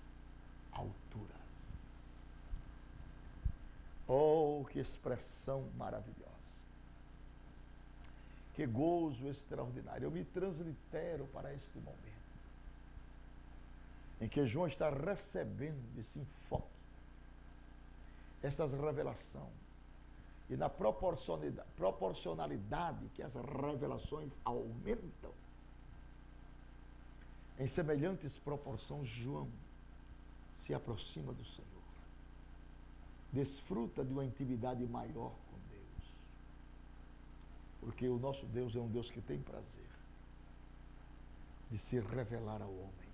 alturas. Oh, que expressão maravilhosa! Que gozo extraordinário! Eu me translitero para este momento em que João está recebendo esse enfoque, essa revelação e na proporcionalidade que as revelações aumentam, em semelhantes proporções, João se aproxima do Senhor, desfruta de uma intimidade maior com Deus, porque o nosso Deus é um Deus que tem prazer de se revelar ao homem,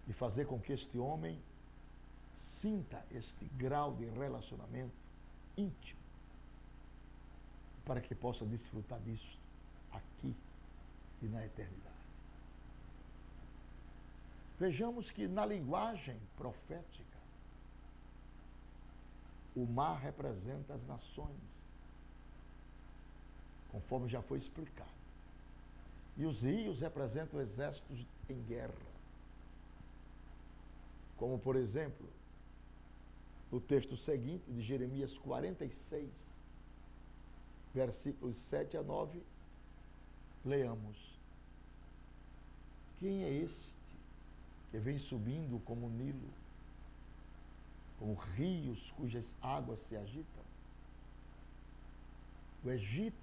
de fazer com que este homem sinta este grau de relacionamento íntimo, para que possa desfrutar disso aqui e na eternidade. Vejamos que na linguagem profética, o mar representa as nações, conforme já foi explicado. E os rios representam exércitos em guerra. Como, por exemplo, no texto seguinte de Jeremias 46, versículos 7 a 9, leamos: quem é este que vem subindo como o Nilo, como rios cujas águas se agitam? O Egito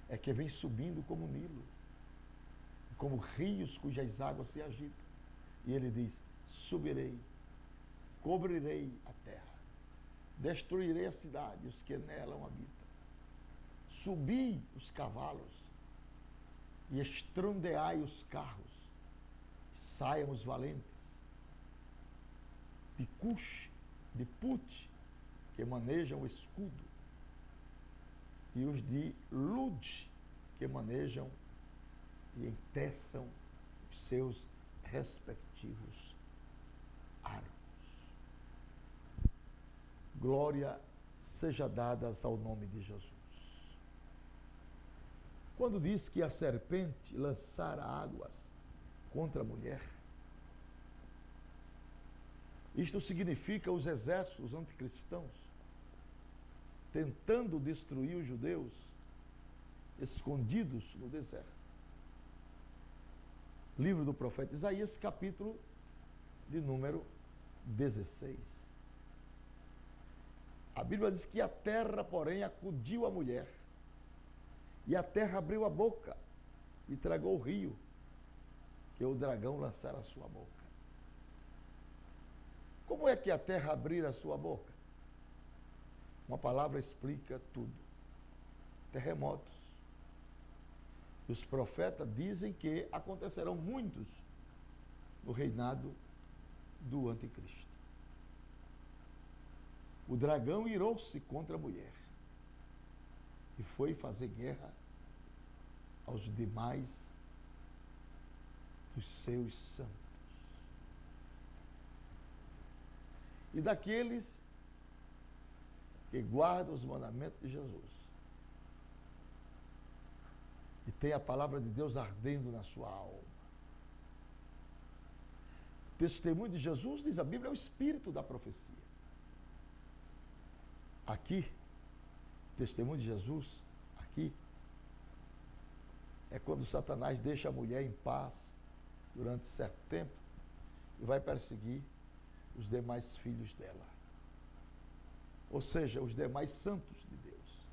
é que vem subindo como o Nilo, como rios cujas águas se agitam. E ele diz: subirei, cobrirei a terra, destruirei a cidade e os que nela habitam. Subi os cavalos e estrondeai os carros, saiam os valentes de Cush, de Put, que manejam o escudo, e os de Lud, que manejam e enteçam os seus respectivos arcos. Glória seja dada ao nome de Jesus. Quando diz que a serpente lançara águas contra a mulher, isto significa os exércitos anticristãos tentando destruir os judeus escondidos no deserto. Livro do profeta Isaías, capítulo de número 16. A Bíblia diz que a terra, porém, acudiu a mulher, e a terra abriu a boca e tragou o rio, que o dragão lançara a sua boca. Como é que a terra abrir a sua boca? Uma palavra explica tudo. Terremotos. Os profetas dizem que acontecerão muitos no reinado do anticristo. O dragão irou-se contra a mulher e foi fazer guerra aos demais dos seus santos. E daqueles que guardam os mandamentos de Jesus e tem a palavra de Deus ardendo na sua alma. O testemunho de Jesus, diz a Bíblia, é o espírito da profecia. Aqui, o testemunho de Jesus, aqui, é quando Satanás deixa a mulher em paz durante certo tempo e vai perseguir os demais filhos dela. Ou seja, os demais santos de Deus,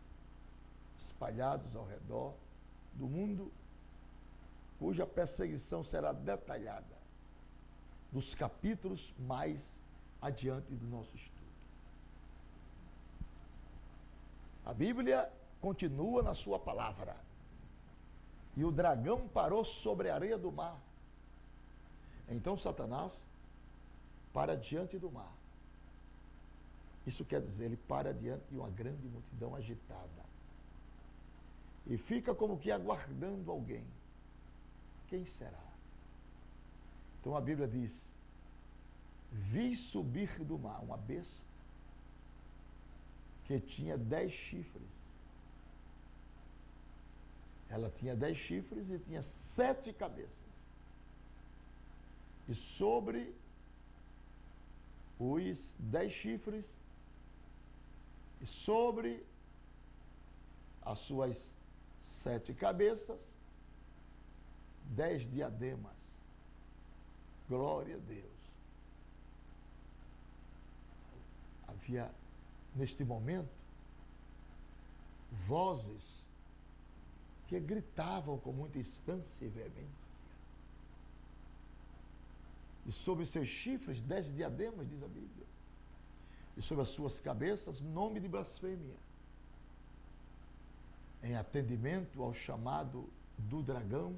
espalhados ao redor do mundo, cuja perseguição será detalhada nos capítulos mais adiante do nosso estudo. A Bíblia continua na sua palavra. E o dragão parou sobre a areia do mar. Então Satanás para diante do mar. Isso quer dizer, ele para diante de uma grande multidão agitada. E fica como que aguardando alguém. Quem será? Então a Bíblia diz: vi subir do mar uma besta que tinha 10 chifres. Ela tinha 10 chifres e tinha 7 cabeças. E sobre os 10 chifres, e sobre as suas 7 cabeças, 10 diademas. Glória a Deus. Havia, neste momento, vozes que gritavam com muita instância e veemência. E sobre seus chifres 10 diademas, diz a Bíblia. E sobre as suas cabeças nome de blasfêmia. Em atendimento ao chamado do dragão,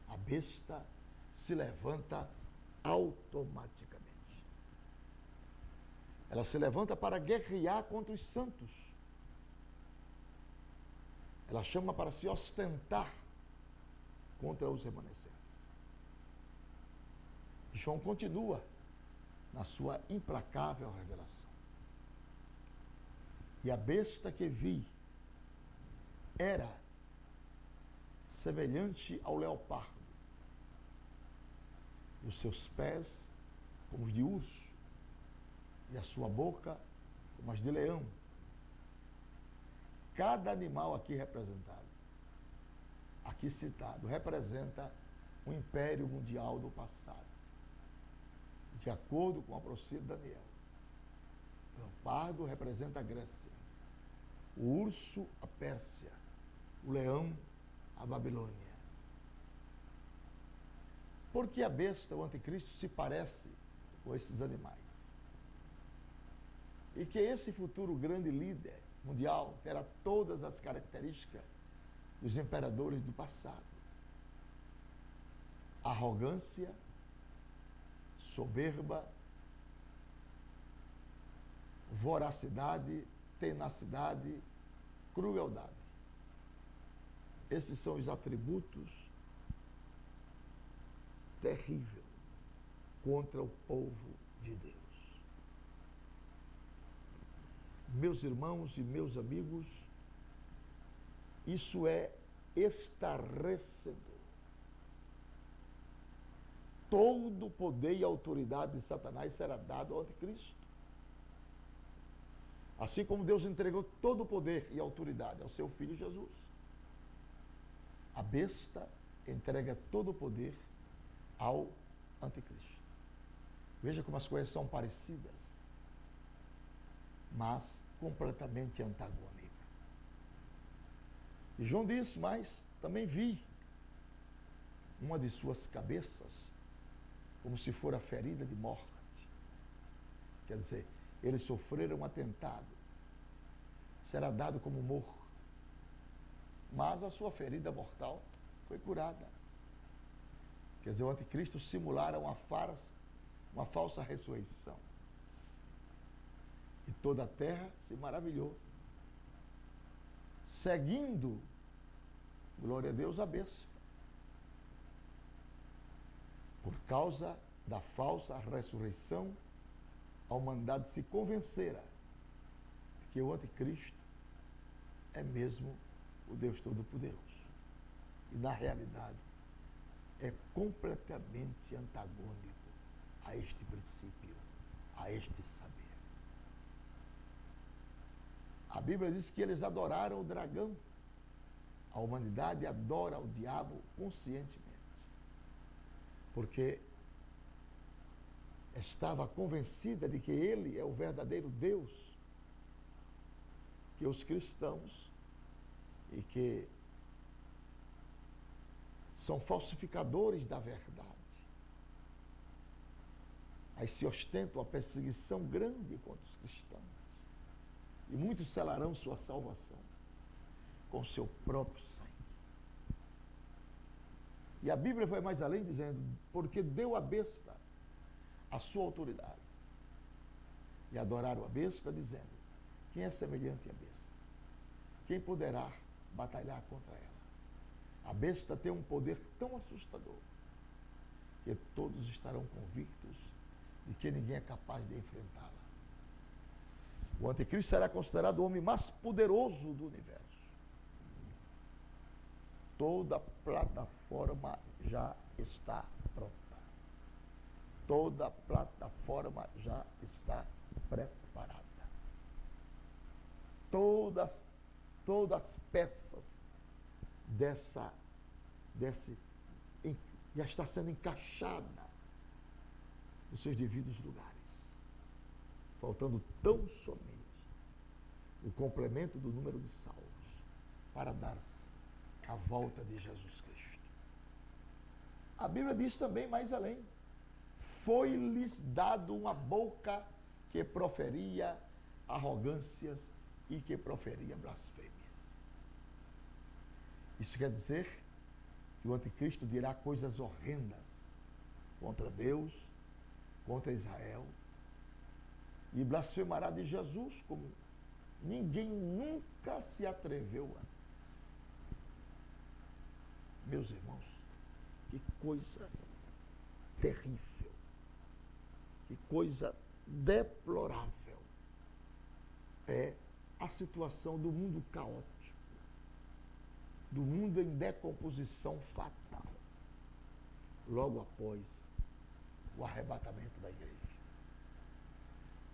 a besta se levanta automaticamente. Ela se levanta para guerrear contra os santos. Ela chama para se ostentar contra os remanescentes. E João continua na sua implacável revelação. E a besta que vi era semelhante ao leopardo, e os seus pés como os de urso, e a sua boca como as de leão. Cada animal aqui representado, aqui citado, representa o império mundial do passado, de acordo com a profecia de Daniel. O leopardo representa a Grécia, o urso a Pérsia, o leão a Babilônia. Porque a besta, o anticristo, se parece com esses animais. E que esse futuro grande líder mundial terá todas as características dos imperadores do passado. Arrogância, soberba, voracidade, tenacidade, crueldade. Esses são os atributos terríveis contra o povo de Deus. Meus irmãos e meus amigos, isso é estarrecedor. Todo o poder e autoridade de Satanás será dado ao anticristo. Assim como Deus entregou todo o poder e autoridade ao seu Filho Jesus. A besta entrega todo o poder ao anticristo. Veja como as coisas são parecidas, mas completamente antagônicas. E João diz, mas também vi uma de suas cabeças como se fora ferida de morte. Quer dizer, eles sofreram um atentado. Será dado como morto. Mas a sua ferida mortal foi curada. Quer dizer, o anticristo simulara uma farsa, uma falsa ressurreição. E toda a terra se maravilhou, seguindo, glória a Deus, a besta. Por causa da falsa ressurreição, a humanidade se convencera de que o anticristo é mesmo o Deus Todo-Poderoso. E, na realidade, é completamente antagônico a este princípio, a este saber. A Bíblia diz que eles adoraram o dragão. A humanidade adora o diabo conscientemente. Porque estava convencida de que ele é o verdadeiro Deus, que os cristãos e que são falsificadores da verdade. Aí se ostentam a perseguição grande contra os cristãos. E muitos selarão sua salvação com seu próprio sangue. E a Bíblia vai mais além dizendo, porque deu à besta a sua autoridade. E adoraram a besta dizendo, quem é semelhante à besta? Quem poderá batalhar contra ela? A besta tem um poder tão assustador que todos estarão convictos de que ninguém é capaz de enfrentá-la. O anticristo será considerado o homem mais poderoso do universo. Toda plataforma já está pronta. Toda plataforma já está preparada. Todas as peças já está sendo encaixada nos seus devidos lugares. Faltando tão somente o complemento do número de salvos para dar a volta de Jesus Cristo. A Bíblia diz também mais além: foi-lhes dado uma boca que proferia arrogâncias e que proferia blasfêmias. Isso quer dizer que o anticristo dirá coisas horrendas contra Deus, contra Israel, e blasfemará de Jesus como ninguém nunca se atreveu antes. Meus irmãos, que coisa terrível, que coisa deplorável é a situação do mundo caótico, do mundo em decomposição fatal, logo após o arrebatamento da igreja.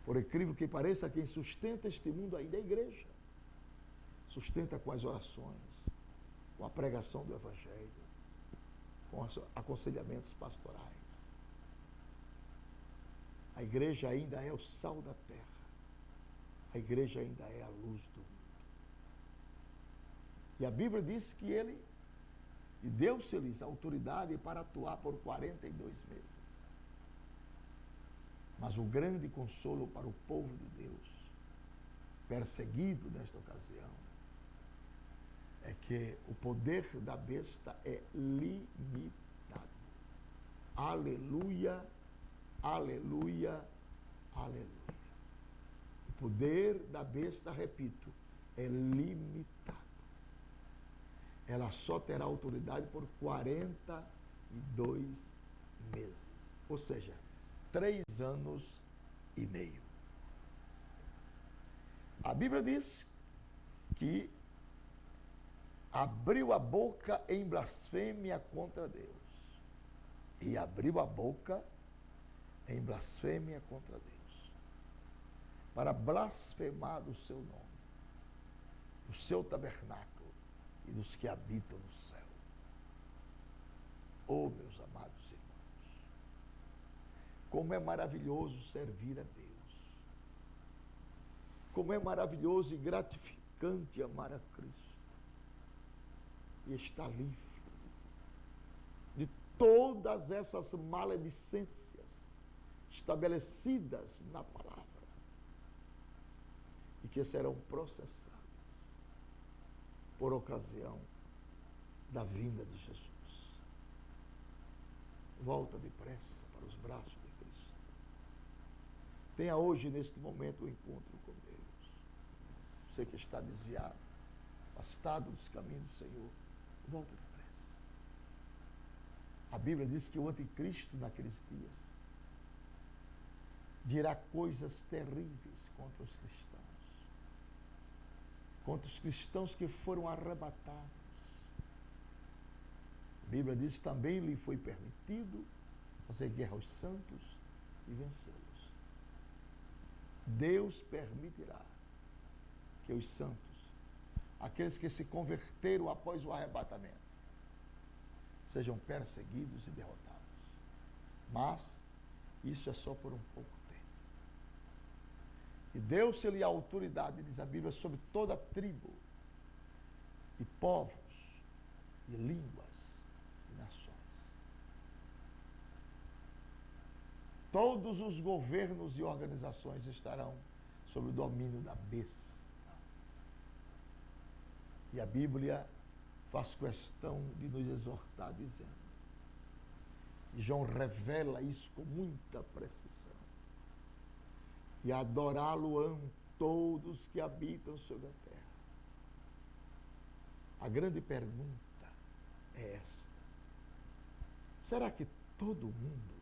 Por incrível que pareça, quem sustenta este mundo ainda é a igreja. Sustenta com as orações, com a pregação do Evangelho, com os aconselhamentos pastorais. A igreja ainda é o sal da terra. A igreja ainda é a luz do mundo. E a Bíblia diz que ele, e deu-se-lhes autoridade para atuar por 42 meses. Mas o grande consolo para o povo de Deus, perseguido nesta ocasião, é que o poder da besta é limitado. Aleluia, aleluia, aleluia. O poder da besta, repito, é limitado. Ela só terá autoridade por 42 meses. Ou seja, 3 anos e meio. A Bíblia diz que abriu a boca em blasfêmia contra Deus. E abriu a boca em blasfêmia contra Deus. Para blasfemar do seu nome, do seu tabernáculo e dos que habitam no céu. Oh, meus amados irmãos, como é maravilhoso servir a Deus. Como é maravilhoso e gratificante amar a Cristo. E estar livre de todas essas maledicências estabelecidas na palavra e que serão processadas por ocasião da vinda de Jesus. Volta depressa para os braços de Cristo. Tenha hoje, neste momento, um encontro com Deus. Você que está desviado, afastado dos caminhos do Senhor, volta depressa. A Bíblia diz que o anticristo, naqueles dias, dirá coisas terríveis contra os cristãos. Contra os cristãos que foram arrebatados. A Bíblia diz que também lhe foi permitido fazer guerra aos santos e vencê-los. Deus permitirá que os santos, aqueles que se converteram após o arrebatamento, sejam perseguidos e derrotados. Mas isso é só por um pouco tempo. E deu-se-lhe a autoridade, diz a Bíblia, sobre toda tribo, e povos, e línguas, e nações. Todos os governos e organizações estarão sob o domínio da besta. E a Bíblia faz questão de nos exortar, dizendo, e João revela isso com muita precisão, e adorá-lo-ão todos que habitam sobre a terra. A grande pergunta é esta: será que todo mundo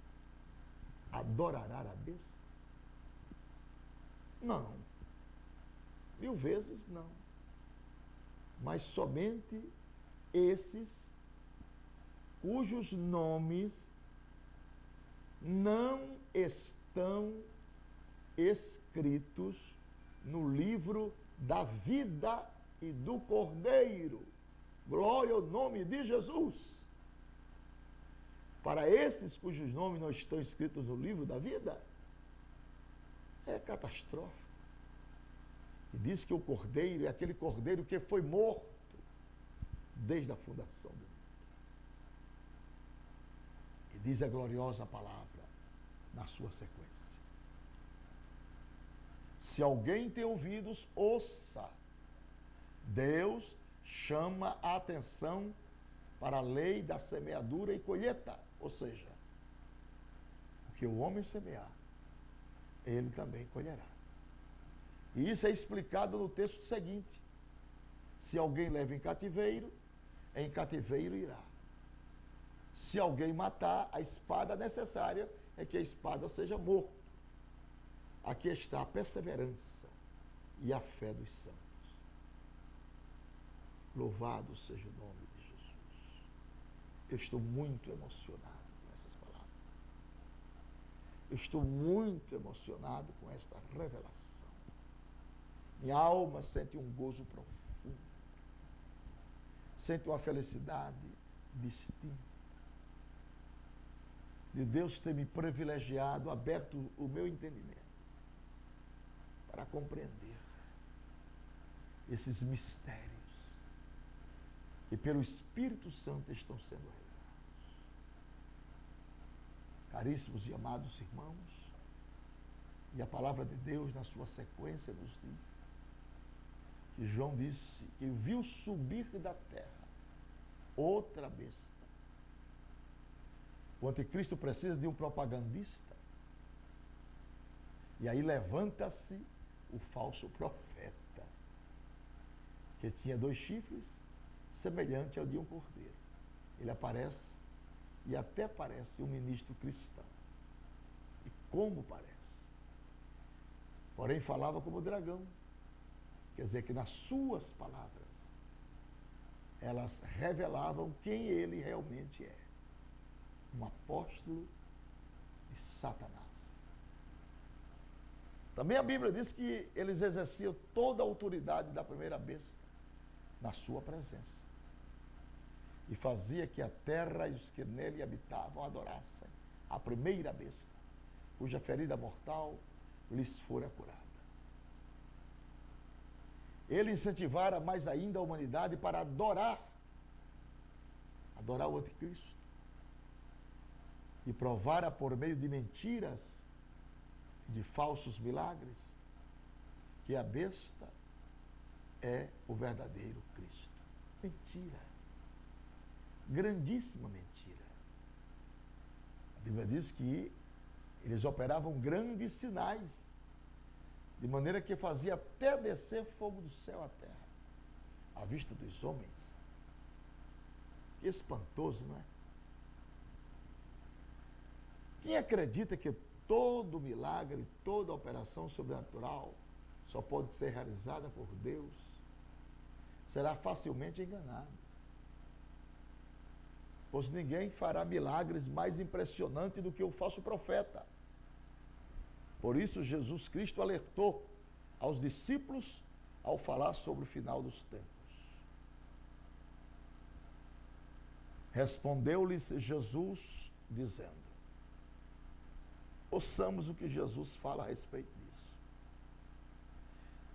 adorará a besta? Não. 1000 vezes não. Mas somente esses cujos nomes não estão escritos no livro da vida e do Cordeiro. Glória ao nome de Jesus. Para esses cujos nomes não estão escritos no livro da vida, é catastrófico. E diz que o Cordeiro é aquele Cordeiro que foi morto desde a fundação do mundo. E diz a gloriosa palavra na sua sequência. Se alguém tem ouvidos, ouça. Deus chama a atenção para a lei da semeadura e colheita. Ou seja, o que o homem semear, ele também colherá. E isso é explicado no texto seguinte. Se alguém leva em cativeiro irá. Se alguém matar, a espada necessária é que a espada seja morto. Aqui está a perseverança e a fé dos santos. Louvado seja o nome de Jesus. Eu estou muito emocionado com essas palavras. Eu estou muito emocionado com esta revelação. Minha alma sente um gozo profundo. Sente uma felicidade distinta. De Deus ter me privilegiado, aberto o meu entendimento para compreender esses mistérios que pelo Espírito Santo estão sendo revelados. Caríssimos e amados irmãos, e a palavra de Deus na sua sequência nos diz que João disse que viu subir da terra outra besta. O anticristo precisa de um propagandista. E aí levanta-se o falso profeta, que tinha 2 chifres, semelhante ao de um cordeiro. Ele aparece e até parece um ministro cristão. E como parece? Porém falava como dragão. Quer dizer que nas suas palavras, elas revelavam quem ele realmente é. Um apóstolo de Satanás. Também a Bíblia diz que eles exerciam toda a autoridade da primeira besta na sua presença. E fazia que a terra e os que nele habitavam adorassem a primeira besta, cuja ferida mortal lhes fora curada. Ele incentivara mais ainda a humanidade para adorar o anticristo. E provara por meio de mentiras, de falsos milagres, que a besta é o verdadeiro Cristo. Mentira. Grandíssima mentira. A Bíblia diz que eles operavam grandes sinais, de maneira que fazia até descer fogo do céu à terra, à vista dos homens. Que espantoso, não é? Quem acredita que todo milagre, toda operação sobrenatural só pode ser realizada por Deus, será facilmente enganado. Pois ninguém fará milagres mais impressionantes do que o falso profeta. Por isso Jesus Cristo alertou aos discípulos ao falar sobre o final dos tempos. Respondeu-lhes Jesus dizendo: ouçamos o que Jesus fala a respeito disso.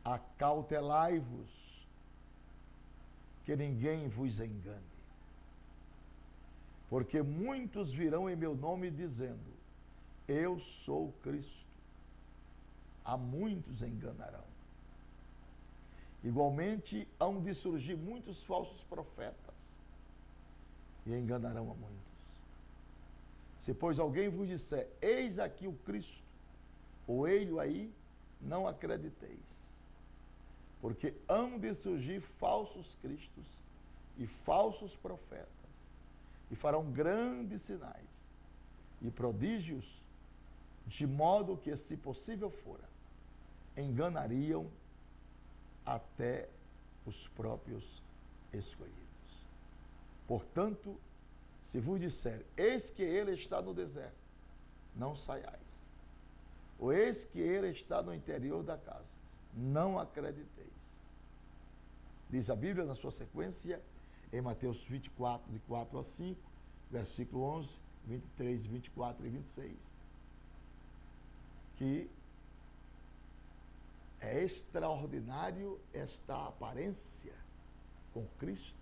Acautelai-vos, que ninguém vos engane. Porque muitos virão em meu nome dizendo: eu sou Cristo. A muitos enganarão. Igualmente, hão de surgir muitos falsos profetas e enganarão a muitos. Se, pois, alguém vos disser: eis aqui o Cristo, ou ele aí, não acrediteis. Porque hão de surgir falsos cristos e falsos profetas, e farão grandes sinais e prodígios, de modo que, se possível fora, enganariam até os próprios escolhidos. Portanto, se vos disser: eis que ele está no deserto, não saiais. Ou eis que ele está no interior da casa, não acrediteis. Diz a Bíblia na sua sequência, em Mateus 24, de 4 a 5, versículo 11, 23, 24 e 26, que é extraordinário esta aparência com Cristo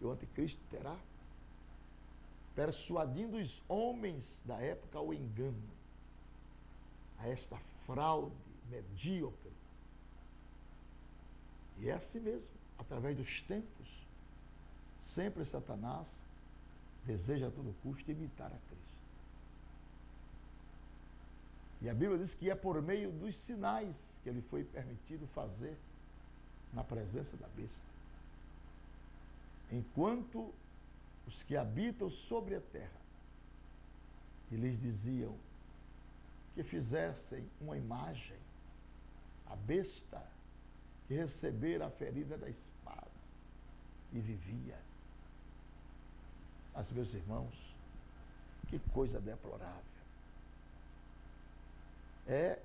que o anticristo terá, persuadindo os homens da época ao engano, a esta fraude medíocre. E é assim mesmo, através dos tempos, sempre Satanás deseja a todo custo imitar a Cristo. E a Bíblia diz que é por meio dos sinais que ele foi permitido fazer na presença da besta. Enquanto os que habitam sobre a terra, e lhes diziam que fizessem uma imagem, a besta que recebera a ferida da espada e vivia. Mas, meus irmãos, que coisa deplorável. É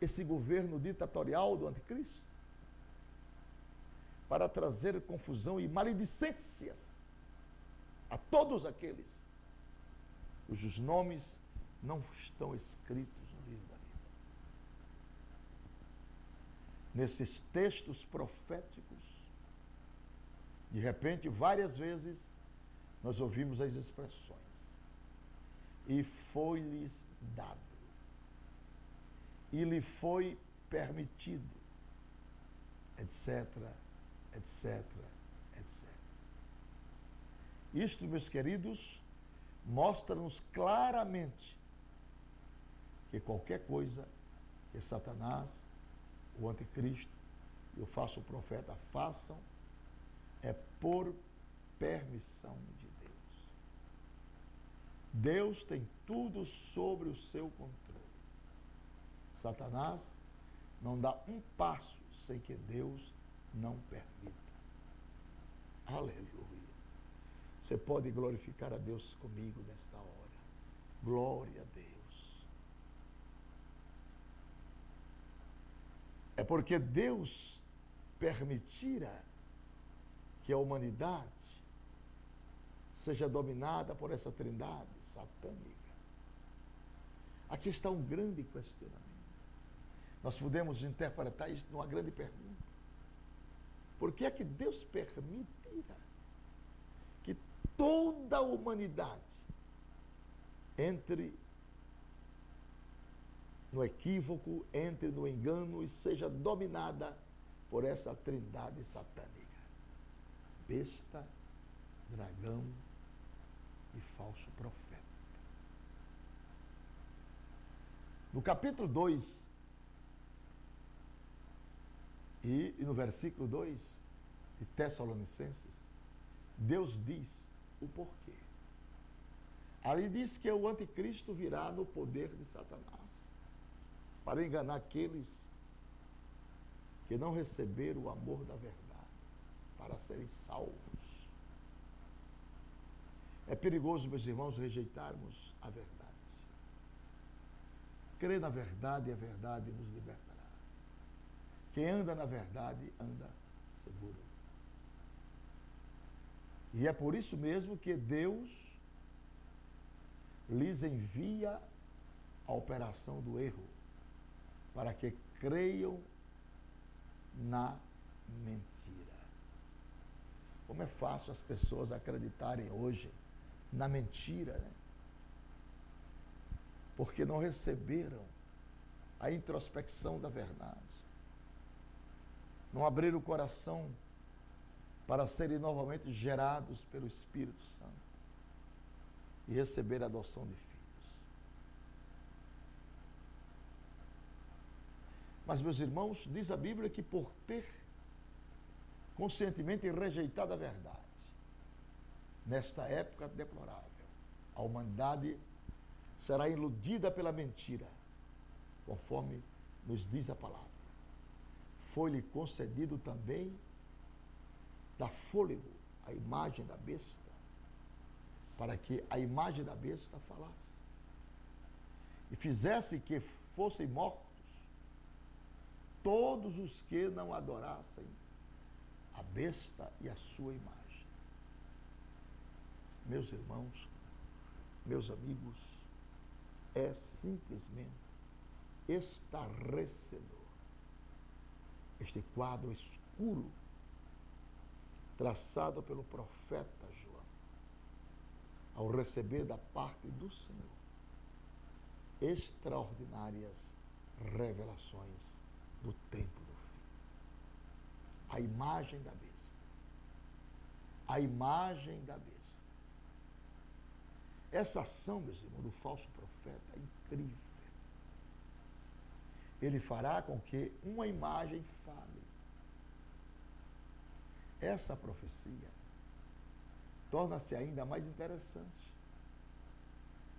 esse governo ditatorial do anticristo para trazer confusão e maledicências a todos aqueles cujos nomes não estão escritos no livro da vida. Nesses textos proféticos, de repente, várias vezes, nós ouvimos as expressões: e foi-lhes dado, e lhe foi permitido, etc, etc, etc. Isto, meus queridos, mostra-nos claramente que qualquer coisa que Satanás, o anticristo e o falso profeta façam é por permissão de Deus. Deus tem tudo sobre o seu controle. Satanás não dá um passo sem que Deus não permita. Aleluia. Você pode glorificar a Deus comigo nesta hora. Glória a Deus. É porque Deus permitira que a humanidade seja dominada por essa trindade satânica. Aqui está um grande questionamento. Nós podemos interpretar isso numa grande pergunta. Por que é que Deus permitirá que toda a humanidade entre no equívoco, entre no engano e seja dominada por essa trindade satânica? Besta, dragão e falso profeta. No capítulo 2 e no versículo 2 de Tessalonicenses, Deus diz o porquê. Ali diz que o anticristo virá no poder de Satanás para enganar aqueles que não receberam o amor da verdade para serem salvos. É perigoso, meus irmãos, rejeitarmos a verdade. Crer na verdade e a verdade nos libertará. Quem anda na verdade anda seguro. E é por isso mesmo que Deus lhes envia a operação do erro, para que creiam na mentira. Como é fácil as pessoas acreditarem hoje na mentira, né? Porque não receberam a introspecção da verdade. Não abriram o coração para serem novamente gerados pelo Espírito Santo e receber a adoção de filhos. Mas, meus irmãos, diz a Bíblia que por ter conscientemente rejeitado a verdade, nesta época deplorável, a humanidade será iludida pela mentira, conforme nos diz a palavra. Foi-lhe concedido também dar fôlego à imagem da besta, para que a imagem da besta falasse e fizesse que fossem mortos todos os que não adorassem a besta e a sua imagem. Meus irmãos, meus amigos, é simplesmente estarrecedor este quadro escuro traçado pelo profeta João, ao receber da parte do Senhor extraordinárias revelações do tempo do fim. A imagem da besta. A imagem da besta. Essa ação, meus irmãos, do falso profeta é incrível. Ele fará com que uma imagem fale. Essa profecia torna-se ainda mais interessante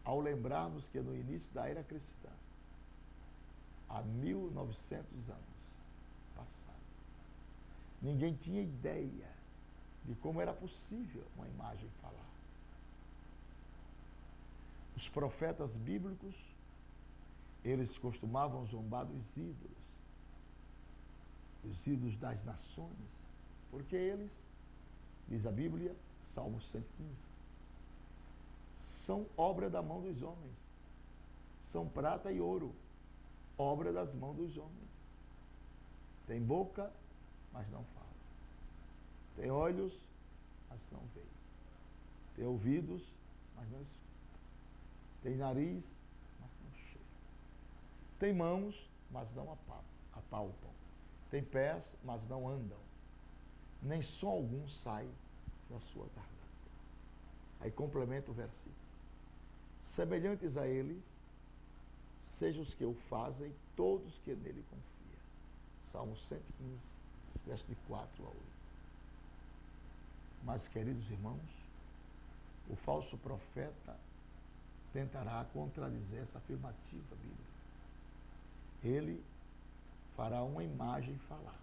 ao lembrarmos que no início da era cristã, há 1900 anos passados, ninguém tinha ideia de como era possível uma imagem falar. Os profetas bíblicos, eles costumavam zombar dos ídolos das nações, porque eles, diz a Bíblia, Salmo 115, são obra da mão dos homens, são prata e ouro, obra das mãos dos homens. Tem boca, mas não fala. Tem olhos, mas não vê. Tem ouvidos, mas não escuta. Tem nariz, mas não cheira. Tem mãos, mas não apalpam. Tem pés, mas não andam. Nem som algum sai da sua garganta. Aí complementa o versículo. Semelhantes a eles, sejam os que o fazem, todos que nele confiam. Salmo 115, verso de 4 a 8. Mas, queridos irmãos, o falso profeta tentará contradizer essa afirmativa bíblica. Ele fará uma imagem falar.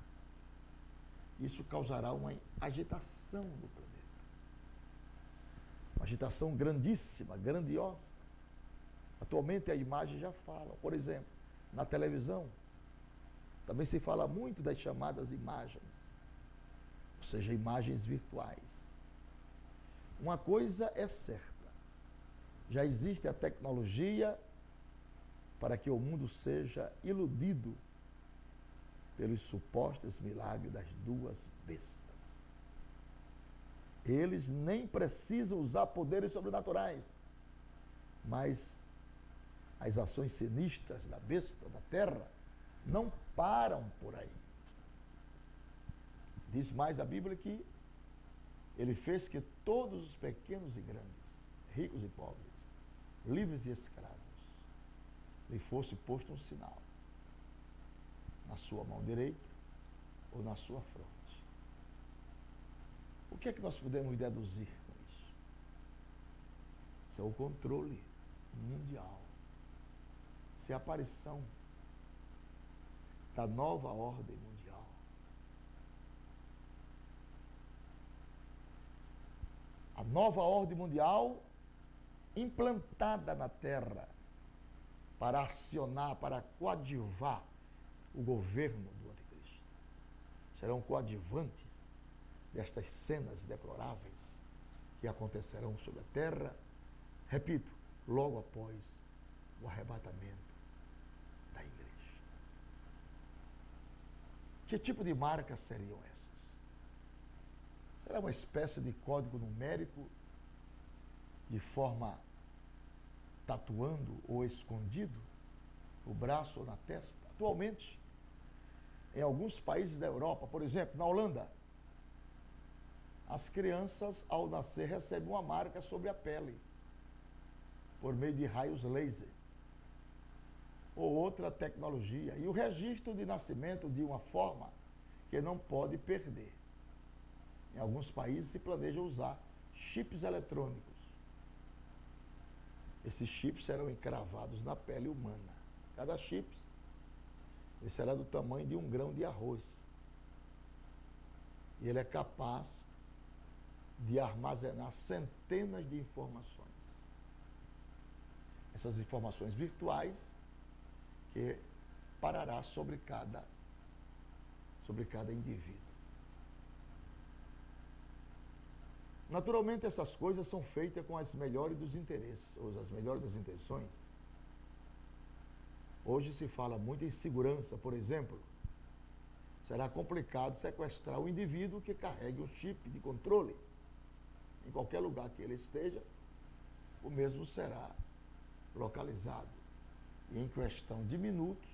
Isso causará uma agitação no planeta. Uma agitação grandíssima, grandiosa. Atualmente a imagem já fala. Por exemplo, na televisão, também se fala muito das chamadas imagens, ou seja, imagens virtuais. Uma coisa é certa, já existe a tecnologia para que o mundo seja iludido pelos supostos milagres das duas bestas. Eles nem precisam usar poderes sobrenaturais, mas as ações sinistras da besta, da terra, não param por aí. Diz mais a Bíblia que ele fez que todos os pequenos e grandes, ricos e pobres, livres e escravos, lhe fosse posto um sinal na sua mão direita ou na sua fronte. O que é que nós podemos deduzir com isso? Isso é o controle mundial. Isso é a aparição da nova ordem mundial. A nova ordem mundial implantada na Terra para acionar, para coadjuvar o governo do anticristo. Serão coadjuvantes destas cenas deploráveis que acontecerão sobre a Terra, repito, logo após o arrebatamento da igreja. Que tipo de marcas seriam essas? Será uma espécie de código numérico de forma tatuando ou escondido no braço ou na testa? Atualmente, em alguns países da Europa, por exemplo, na Holanda, as crianças, ao nascer, recebem uma marca sobre a pele, por meio de raios laser, ou outra tecnologia, e o registro de nascimento de uma forma que não pode perder. Em alguns países se planeja usar chips eletrônicos. Esses chips serão encravados na pele humana. Cada chip será do tamanho de um grão de arroz. E ele é capaz de armazenar centenas de informações. Essas informações virtuais que parará sobre cada indivíduo. Naturalmente, essas coisas são feitas com as melhores dos interesses, ou as melhores das intenções. Hoje se fala muito em segurança, por exemplo. será complicado sequestrar o indivíduo que carregue um chip de controle. Em qualquer lugar que ele esteja, o mesmo será localizado. E em questão de minutos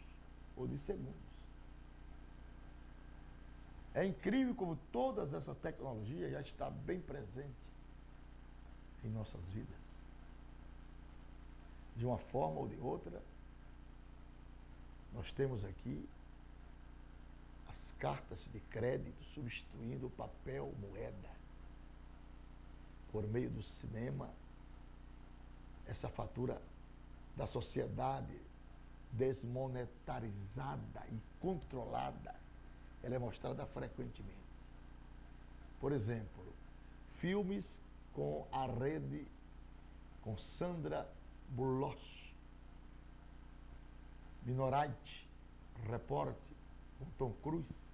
ou de segundos. É incrível como toda essa tecnologia já está bem presente em nossas vidas. De uma forma ou de outra, nós temos aqui as cartas de crédito substituindo o papel, moeda. Por meio do cinema, essa fatura da sociedade desmonetarizada e controlada, ela é mostrada frequentemente. Por exemplo, filmes com a rede, com Sandra Bullock, Minority Report, com Tom Cruise,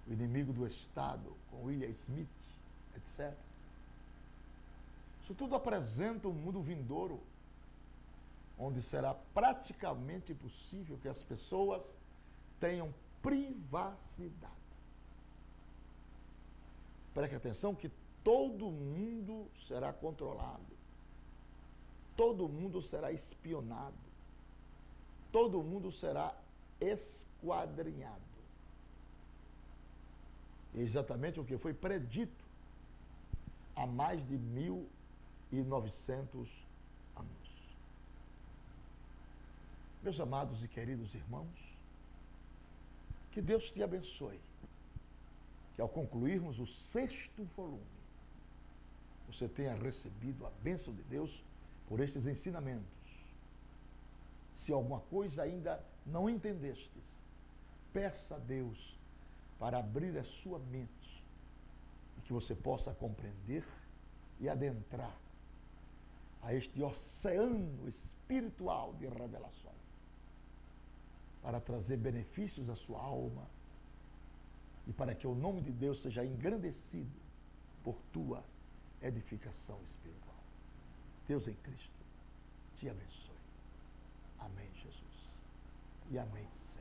O Inimigo do Estado, com Will Smith, etc. Isso tudo apresenta um mundo vindouro, onde será praticamente impossível que as pessoas tenham privacidade. Preste atenção que todo mundo será controlado, todo mundo será espionado, todo mundo será esquadrinhado. Exatamente o que foi predito há mais de 1900 anos. Meus amados e queridos irmãos, que Deus te abençoe, que ao concluirmos o 6º volume, você tenha recebido a bênção de Deus por estes ensinamentos. Se alguma coisa ainda não entendestes, peça a Deus para abrir a sua mente e que você possa compreender e adentrar a este oceano espiritual de revelações, para trazer benefícios à sua alma e para que o nome de Deus seja engrandecido por tua edificação espiritual. Deus em Cristo te abençoe. Amém, Jesus. E amém, Senhor.